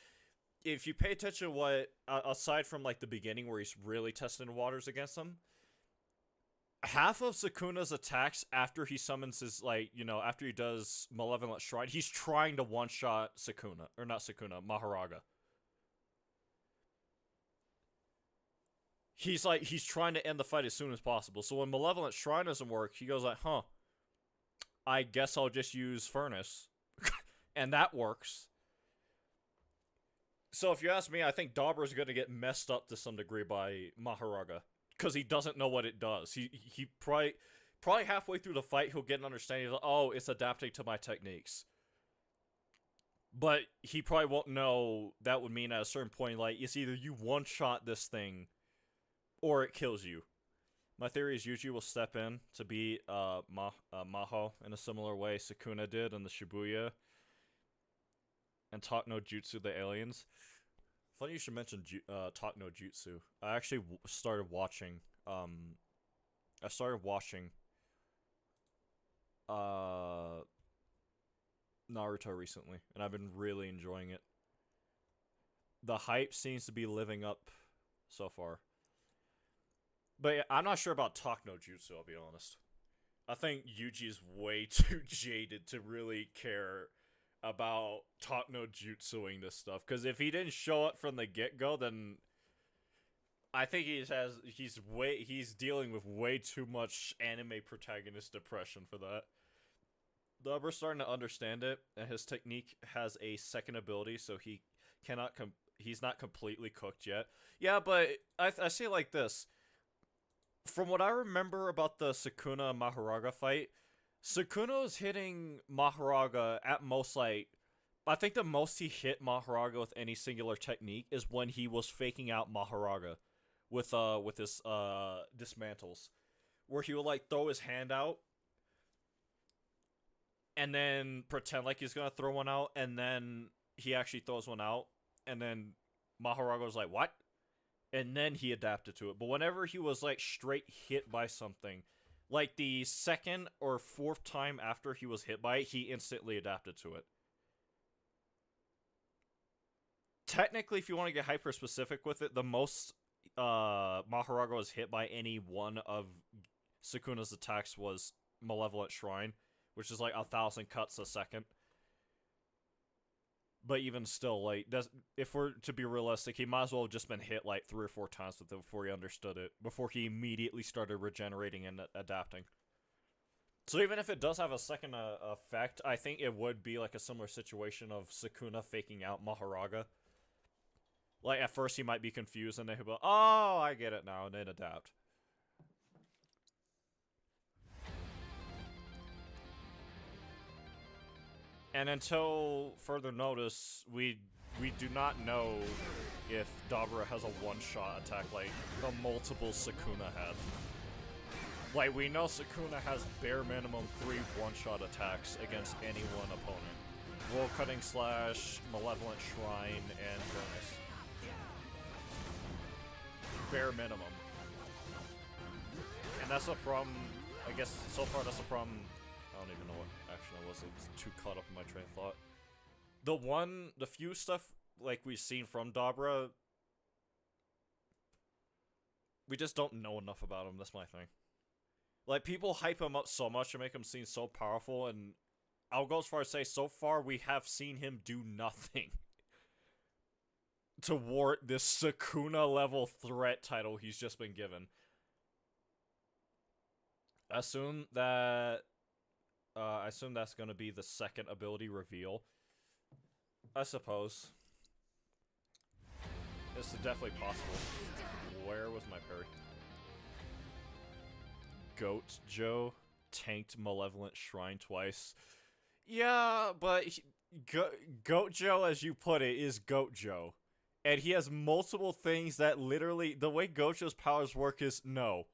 if you pay attention to what, aside from, like, the beginning where he's really testing the waters against him, half of Sukuna's attacks after he summons his, like, after he does Malevolent Shrine, he's trying to one-shot Sukuna. Or not Sukuna, Maharaga. He's trying to end the fight as soon as possible. So when Malevolent Shrine doesn't work, he goes like, huh, I guess I'll just use Furnace. And that works. So if you ask me, I think Dabra's gonna get messed up to some degree by Maharaga because he doesn't know what it does. He probably halfway through the fight he'll get an understanding of, oh, it's adapting to my techniques. But he probably won't know that would mean at a certain point, like, it's either you one-shot this thing or it kills you. My theory is Yuji will step in to be Maho in a similar way Sukuna did in the Shibuya and Talk no Jutsu the aliens. Funny you should mention Talk no Jutsu. I actually started watching Naruto recently, and I've been really enjoying it. The hype seems to be living up so far. But yeah, I'm not sure about Talk no Jutsu, I'll be honest. I think Yuji is way too jaded to really care about Talk no Jutsuing this stuff. Because if he didn't show up from the get-go, then I think he's dealing with way too much anime protagonist depression for that. We're starting to understand it, and his technique has a second ability, so he's not completely cooked yet. Yeah, but I see it like this. From what I remember about the Sukuna Maharaga fight, Sukuna was hitting Maharaga at most, like, I think the most he hit Maharaga with any singular technique is when he was faking out Maharaga with his dismantles, where he would like throw his hand out and then pretend like he's gonna throw one out, and then he actually throws one out, and then Maharaga was like, what? And then he adapted to it. But whenever he was like straight hit by something, like the second or fourth time after he was hit by it, he instantly adapted to it. Technically, if you want to get hyper specific with it, the most Maharaga was hit by any one of Sukuna's attacks was Malevolent Shrine, which is like 1,000 cuts a second. But even still, like, if we're to be realistic, he might as well have just been hit like 3 or 4 times with it before he understood it, before he immediately started regenerating and adapting. So even if it does have a second effect, I think it would be like a similar situation of Sukuna faking out Maharaga. Like, at first he might be confused, and then he'll be like, oh, I get it now, and then adapt. And until further notice, we do not know if Dabra has a one-shot attack like the multiple Sukuna had. Like, we know Sukuna has bare minimum 3 one-shot attacks against any one opponent. Roll Cutting Slash, Malevolent Shrine, and Bonus. Bare minimum. And that's a problem, I guess, so far that's a problem. I don't even know what action I was too caught up in my train of thought. The few stuff, like, we've seen from Dabra, we just don't know enough about him, that's my thing. Like, people hype him up so much and make him seem so powerful, and I'll go as far as say, so far we have seen him do nothing to warrant this Sukuna-level threat title he's just been given. I assume that's gonna be the second ability reveal. I suppose. It's definitely possible. Where was my parry? Goat Joe tanked Malevolent Shrine twice. Yeah, but Goat Joe, as you put it, is Goat Joe. And he has multiple things that literally, the way Gojo's powers work is no.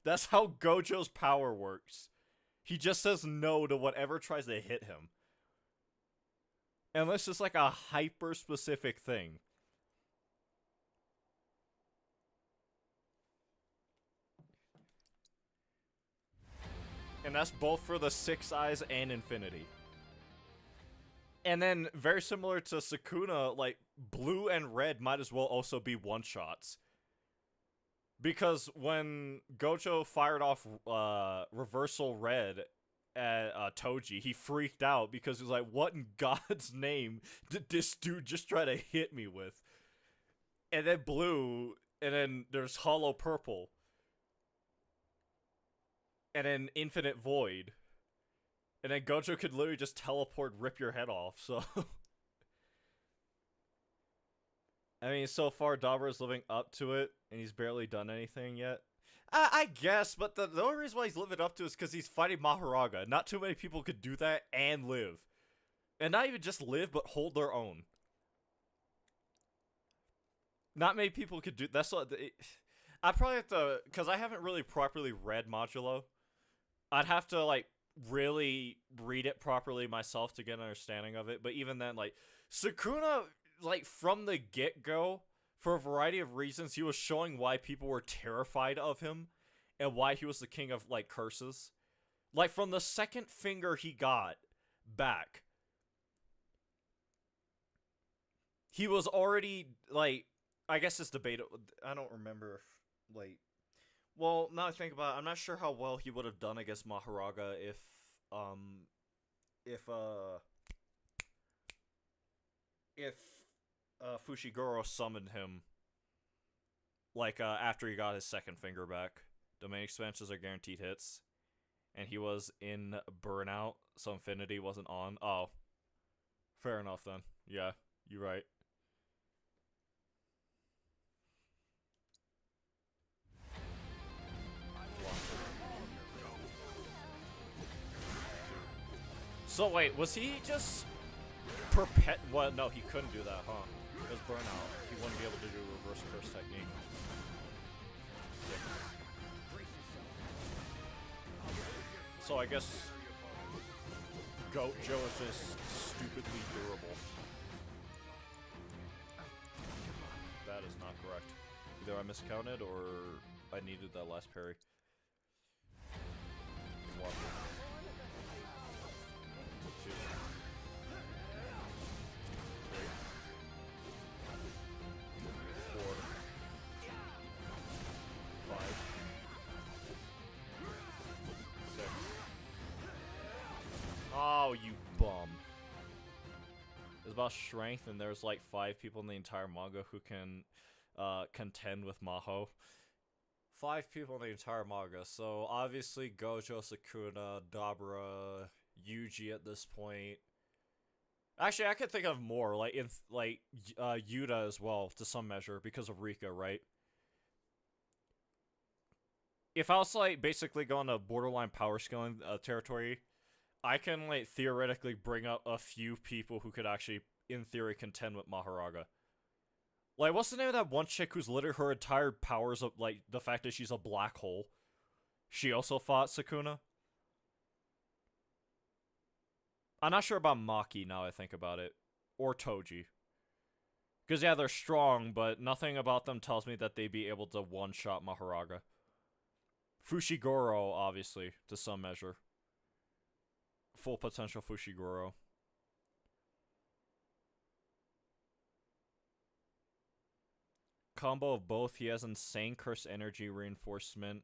That's how Gojo's power works. He just says no to whatever tries to hit him. Unless it's like a hyper-specific thing. And that's both for the Six Eyes and Infinity. And then, very similar to Sukuna, like, blue and red might as well also be one-shots. Because when Gojo fired off Reversal Red at Toji, he freaked out because he was like, what in God's name did this dude just try to hit me with? And then blue, and then there's Hollow Purple. And then Infinite Void. And then Gojo could literally just teleport, rip your head off, so... I mean, so far Dabra's living up to it, and he's barely done anything yet. I guess, but the only reason why he's living up to it is because he's fighting Maharaga. Not too many people could do that and live. And not even just live, but hold their own. Not many people could do. That's what. I probably have to, because I haven't really properly read Modulo. I'd have to like really read it properly myself to get an understanding of it. But even then, like Sukuna, like from the get go, for a variety of reasons, he was showing why people were terrified of him, and why he was the king of like curses. Like from the second finger he got back, he was already like. I guess it's debatable. I don't remember if, like, well, now I think about it, I'm not sure how well he would have done against Maharaga um, if, if, Fushiguro summoned him, like, after he got his second finger back. Domain expansions are guaranteed hits, and he was in Burnout, so Infinity wasn't on. Oh, fair enough then. Yeah, you're right. So wait, was he just Well, no, he couldn't do that, huh? It was Burnout. He wouldn't be able to do reverse curse technique. So I guess Gojo is just stupidly durable. That is not correct. Either I miscounted or I needed that last parry. One. Two. Three. Four. Five. Six. Oh, you bum. It's about strength, and there's like 5 people in the entire manga who can contend with Maho. 5 people in the entire manga, so obviously Gojo, Sukuna, Dabra, Yuji at this point. Actually, I could think of more, like Yuta as well, to some measure, because of Rika, right? If I was like basically going to borderline power scaling territory, I can like theoretically bring up a few people who could actually, in theory, contend with Maharaga. Like, what's the name of that one chick who's literally her entire powers of, like, the fact that she's a black hole? She also fought Sukuna? I'm not sure about Maki now I think about it. Or Toji. Because, yeah, they're strong, but nothing about them tells me that they'd be able to one-shot Maharaga. Fushiguro, obviously, to some measure. Full potential Fushiguro. Combo of both, he has insane curse energy reinforcement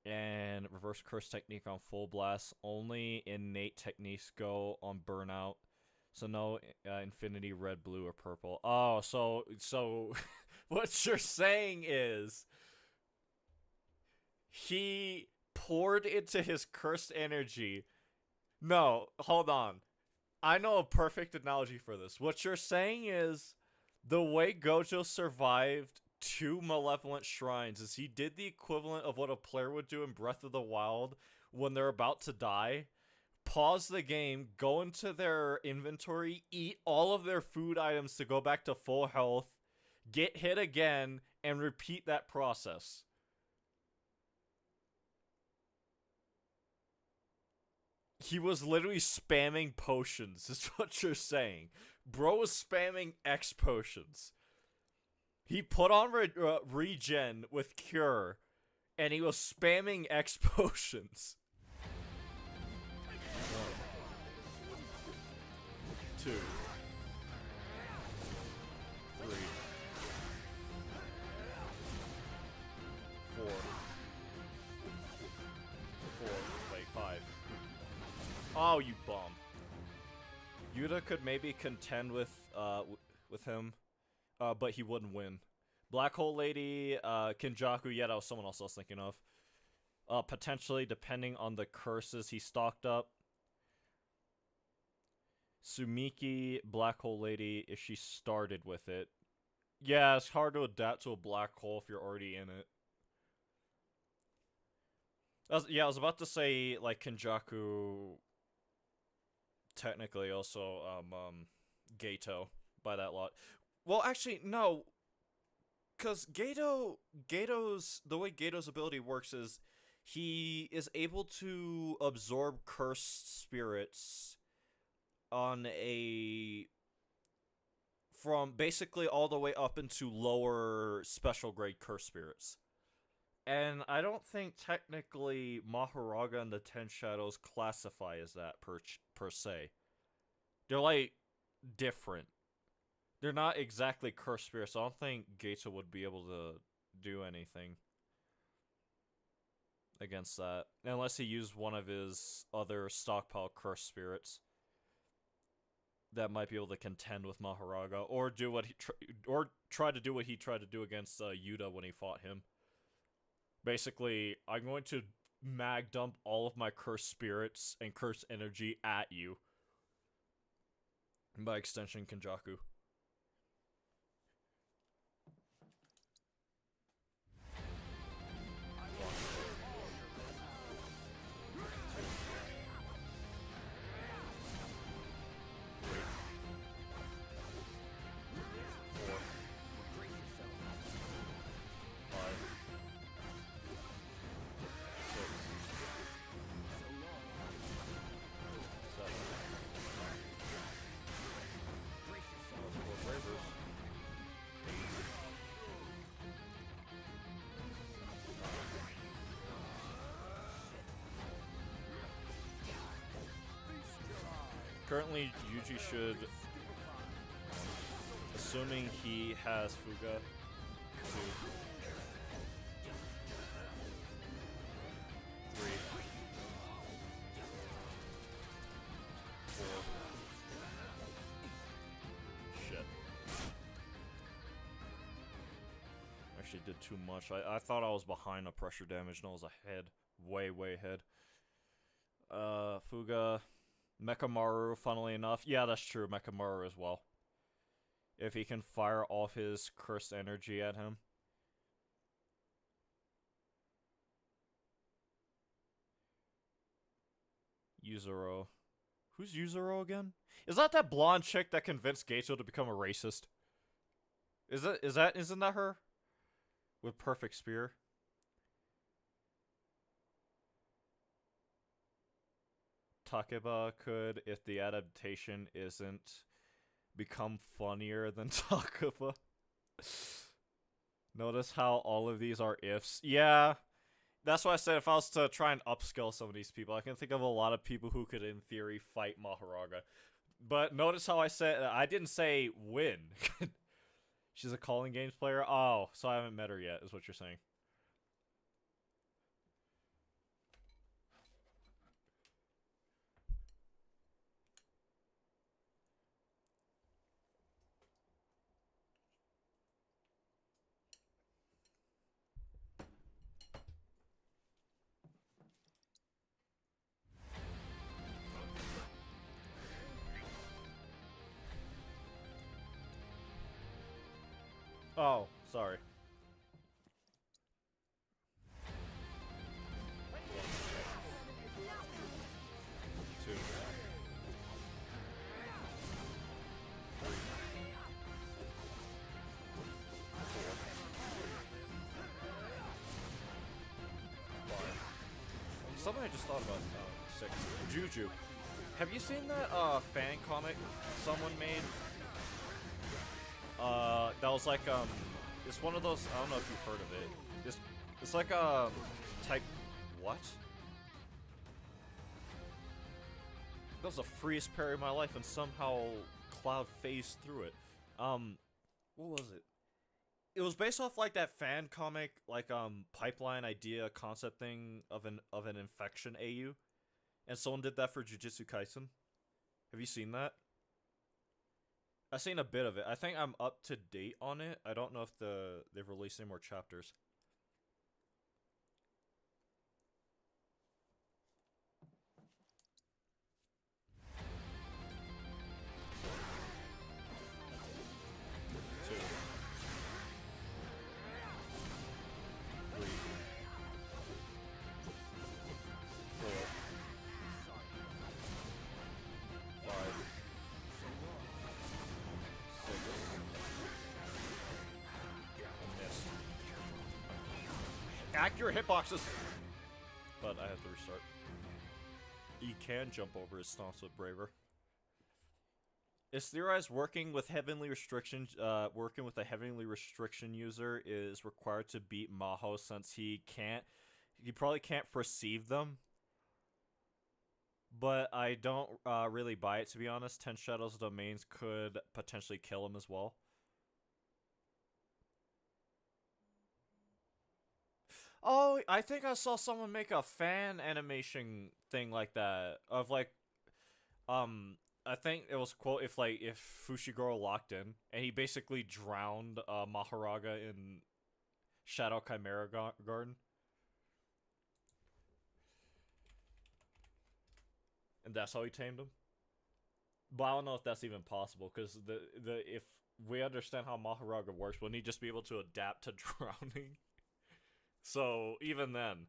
and reverse curse technique on full blast. Only innate techniques go on burnout, so no infinity red, blue, or purple. Oh, so what you're saying is he poured into his cursed energy. No, hold on. I know a perfect analogy for this. What you're saying is the way Gojo survived 2 malevolent shrines is he did the equivalent of what a player would do in Breath of the Wild when they're about to die. Pause the game, go into their inventory, eat all of their food items to go back to full health, get hit again, and repeat that process. He was literally spamming potions, is what you're saying. Bro was spamming X potions. He put on regen with cure, and he was spamming X potions. 1, 2, 3, 4, 4, wait, 5. Oh, you bum. Yuta could maybe contend with him, but he wouldn't win. Black Hole Lady, Kinjaku, yeah, that was someone else I was thinking of. Potentially, depending on the curses he stocked up. Sumiki, Black Hole Lady, if she started with it. Yeah, it's hard to adapt to a black hole if you're already in it. I was about to say like Kenjaku technically also Gato by that lot. Well, actually no, cuz Gato's the way Gato's ability works is he is able to absorb cursed spirits on a from basically all the way up into lower special grade curse spirits. And I don't think technically Maharaga and the Ten Shadows classify as that per se. They're like different. They're not exactly curse spirits. So I don't think Gato would be able to do anything against that unless he used one of his other stockpile curse spirits that might be able to contend with Maharaga, or do what or try to do what he tried to do against Yuta when he fought him. Basically, I'm going to mag dump all of my cursed spirits and cursed energy at you. And by extension, Kenjaku. Currently, Yuji should, assuming he has Fuga, 2, 3, 4. Shit. Actually did too much. I thought I was behind on pressure damage, and I was ahead. Way ahead. Fuga. Mechamaru, funnily enough. Yeah, that's true. Mechamaru as well. If he can fire off his cursed energy at him. Yuzuru. Who's Yuzuru again? Is that blonde chick that convinced Gato to become a racist? Isn't that her? With perfect spear? Takeba could, if the adaptation isn't, become funnier than Takeba. Notice how all of these are ifs. Yeah, that's why I said if I was to try and upskill some of these people, I can think of a lot of people who could, in theory, fight Maharaga. But notice how I said, I didn't say win. She's a calling games player? Oh, so I haven't met her yet, is what you're saying. Oh, sorry. Two. Something I just thought about. 6. Juju. Have you seen that fan comic someone made? That was like it's one of those. I don't know if you've heard of it. It's like type what? That was the freest parry of my life, and somehow Cloud phased through it. What was it? It was based off like that fan comic, like pipeline idea concept thing of an infection AU, and someone did that for Jujutsu Kaisen. Have you seen that? I've seen a bit of it. I think I'm up to date on it. I don't know if they've released any more chapters. Two. accurate hitboxes. But I have to restart. He can jump over his stomps with Braver. It's theorized working with heavenly restrictions. Working with a heavenly restriction user is required to beat Maho since he can't. He probably can't perceive them. But I don't really buy it, to be honest. 10 Shadows domains could potentially kill him as well. Oh, I think I saw someone make a fan animation thing like that of like, I think it was quote if Fushiguro locked in and he basically drowned Maharaga in Shadow Chimera Garden. And that's how he tamed him. But I don't know if that's even possible, because if we understand how Maharaga works, wouldn't he just be able to adapt to drowning? So even then,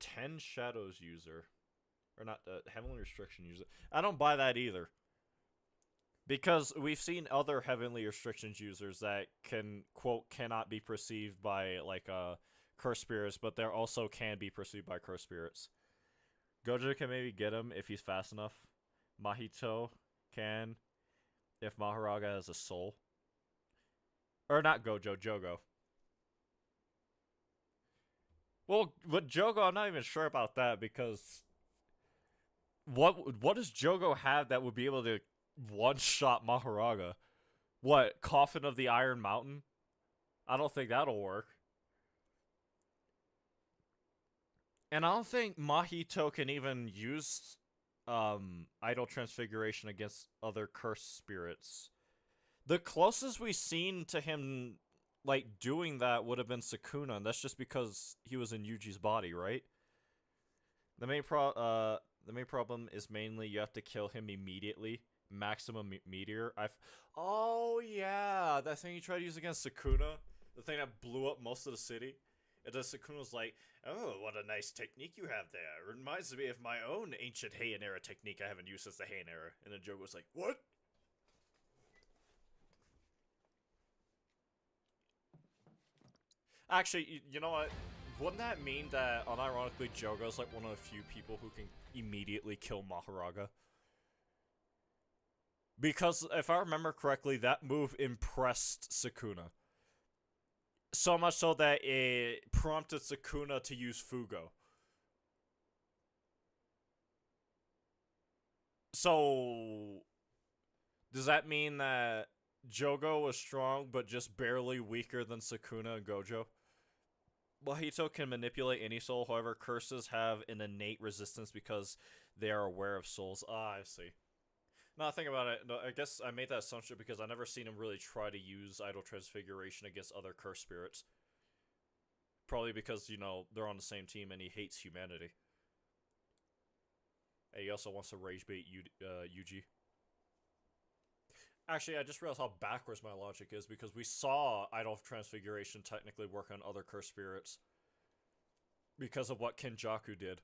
10 Shadows user, or not Heavenly Restriction user. I don't buy that either. Because we've seen other Heavenly Restrictions users that can, quote, cannot be perceived by, like, cursed spirits, but there also can be perceived by cursed spirits. Gojo can maybe get him if he's fast enough. Mahito can if Maharaga has a soul. Or not Gojo, Jogo. Well, with Jogo, I'm not even sure about that, because what does Jogo have that would be able to one-shot Maharaga? What, Coffin of the Iron Mountain? I don't think that'll work. And I don't think Mahito can even use Idol Transfiguration against other cursed spirits. The closest we've seen to him like doing that would have been Sukuna, and that's just because he was in Yuji's body, right? The main problem is mainly you have to kill him immediately. Maximum meteor. Oh yeah, that thing you tried to use against Sukuna, the thing that blew up most of the city. And then Sukuna's like, "Oh, what a nice technique you have there. It reminds me of my own ancient Heian era technique I haven't used since the Heian era." And then Jogo's like, "What?" Actually, you know what? Wouldn't that mean that, unironically, Jogo's like one of the few people who can immediately kill Maharaga? Because, if I remember correctly, that move impressed Sukuna. So much so that it prompted Sukuna to use Fugo. So, does that mean that Jogo was strong, but just barely weaker than Sukuna and Gojo? Mahito can manipulate any soul, however, curses have an innate resistance because they are aware of souls. Ah, I see. Now, think about it. No, I guess I made that assumption because I never seen him really try to use Idol Transfiguration against other cursed spirits. Probably because, you know, they're on the same team and he hates humanity. And he also wants to rage bait Yuji. Actually, I just realized how backwards my logic is, because we saw Idol Transfiguration technically work on other cursed spirits because of what Kenjaku did.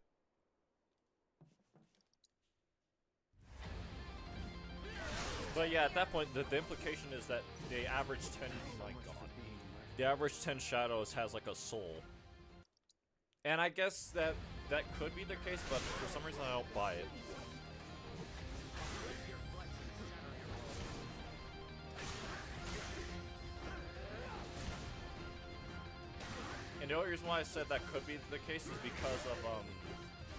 But yeah, at that point, the implication is that the average 10... Oh my god. The average 10 shadows has like a soul. And I guess that could be the case, but for some reason I don't buy it. And the only reason why I said that could be the case is because of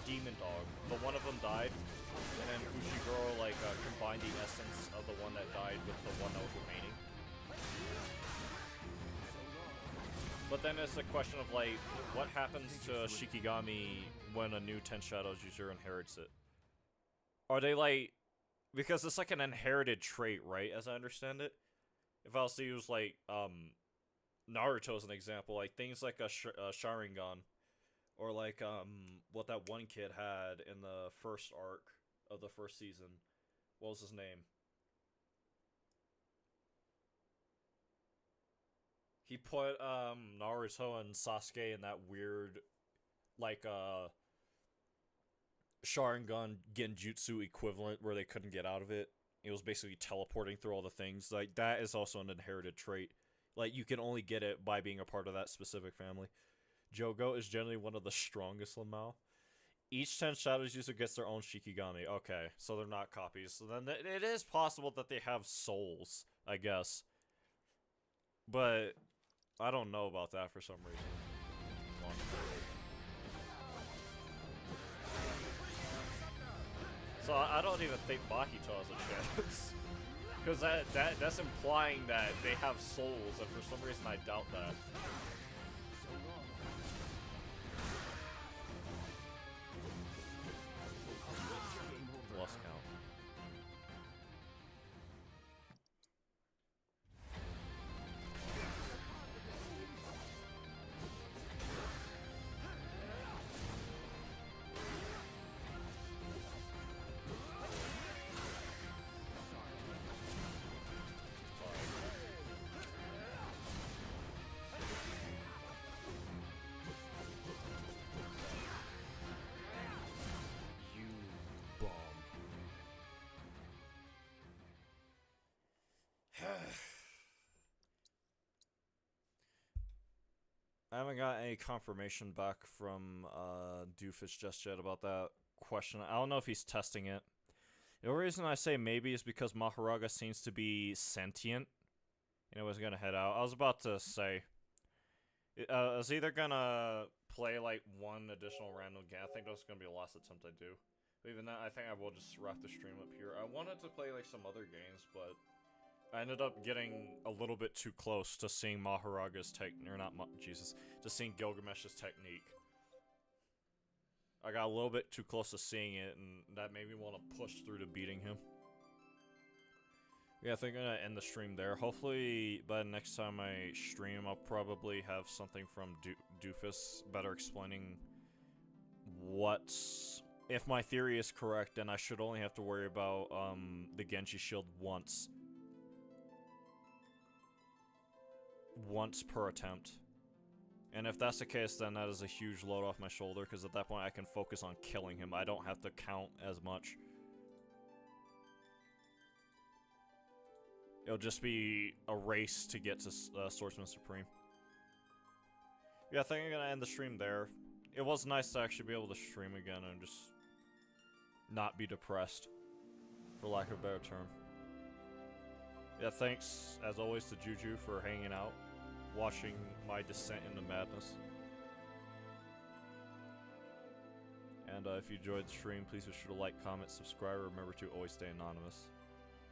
Demon Dog. But one of them died, and then Fushiguro like combined the essence of the one that died with the one that was remaining. But then it's a question of like, what happens to Shikigami when a new 10 Shadows user inherits it? Are they like, because it's like an inherited trait, right? As I understand it. If I was to use like Naruto as an example, like things like a Sharingan, or like what that one kid had in the first arc of the first season. What was his name? He put Naruto and Sasuke in that weird like Sharingan Genjutsu equivalent where they couldn't get out of it. it was basically teleporting through all the things. Like, that is also an inherited trait. Like, you can only get it by being a part of that specific family. Jogo is generally one of the strongest Lamau. Each 10 Shadows user gets their own Shikigami. Okay, so they're not copies. So then it is possible that they have souls, I guess. But I don't know about that for some reason. So I don't even think Mahito has a chance. Because that's implying that they have souls, and for some reason I doubt that. Lost count. I haven't got any confirmation back from Doofus just yet about that question. I don't know if he's testing it. The only reason I say maybe is because Maharaga seems to be sentient. And it was gonna head out. I was about to say, I was either gonna play like one additional random game. I think that's gonna be the last attempt I do. But even that, I think I will just wrap the stream up here. I wanted to play like some other games, but I ended up getting a little bit too close to seeing Maharaga's technique, or not, to seeing Gilgamesh's technique. I got a little bit too close to seeing it, and that made me want to push through to beating him. Yeah, I think I'm gonna end the stream there. Hopefully, by the next time I stream, I'll probably have something from Doofus better explaining what's... If my theory is correct, then I should only have to worry about the Genji shield once per attempt. And if that's the case, then that is a huge load off my shoulder, because at that point I can focus on killing him. I don't have to count as much. It'll just be a race to get to Swordsman Supreme. Yeah, I think I'm gonna end the stream there. It was nice to actually be able to stream again and just not be depressed, for lack of a better term. Yeah, thanks, as always, to Juju for hanging out, watching my descent into madness. And if you enjoyed the stream, please be sure to like, comment, subscribe, remember to always stay anonymous.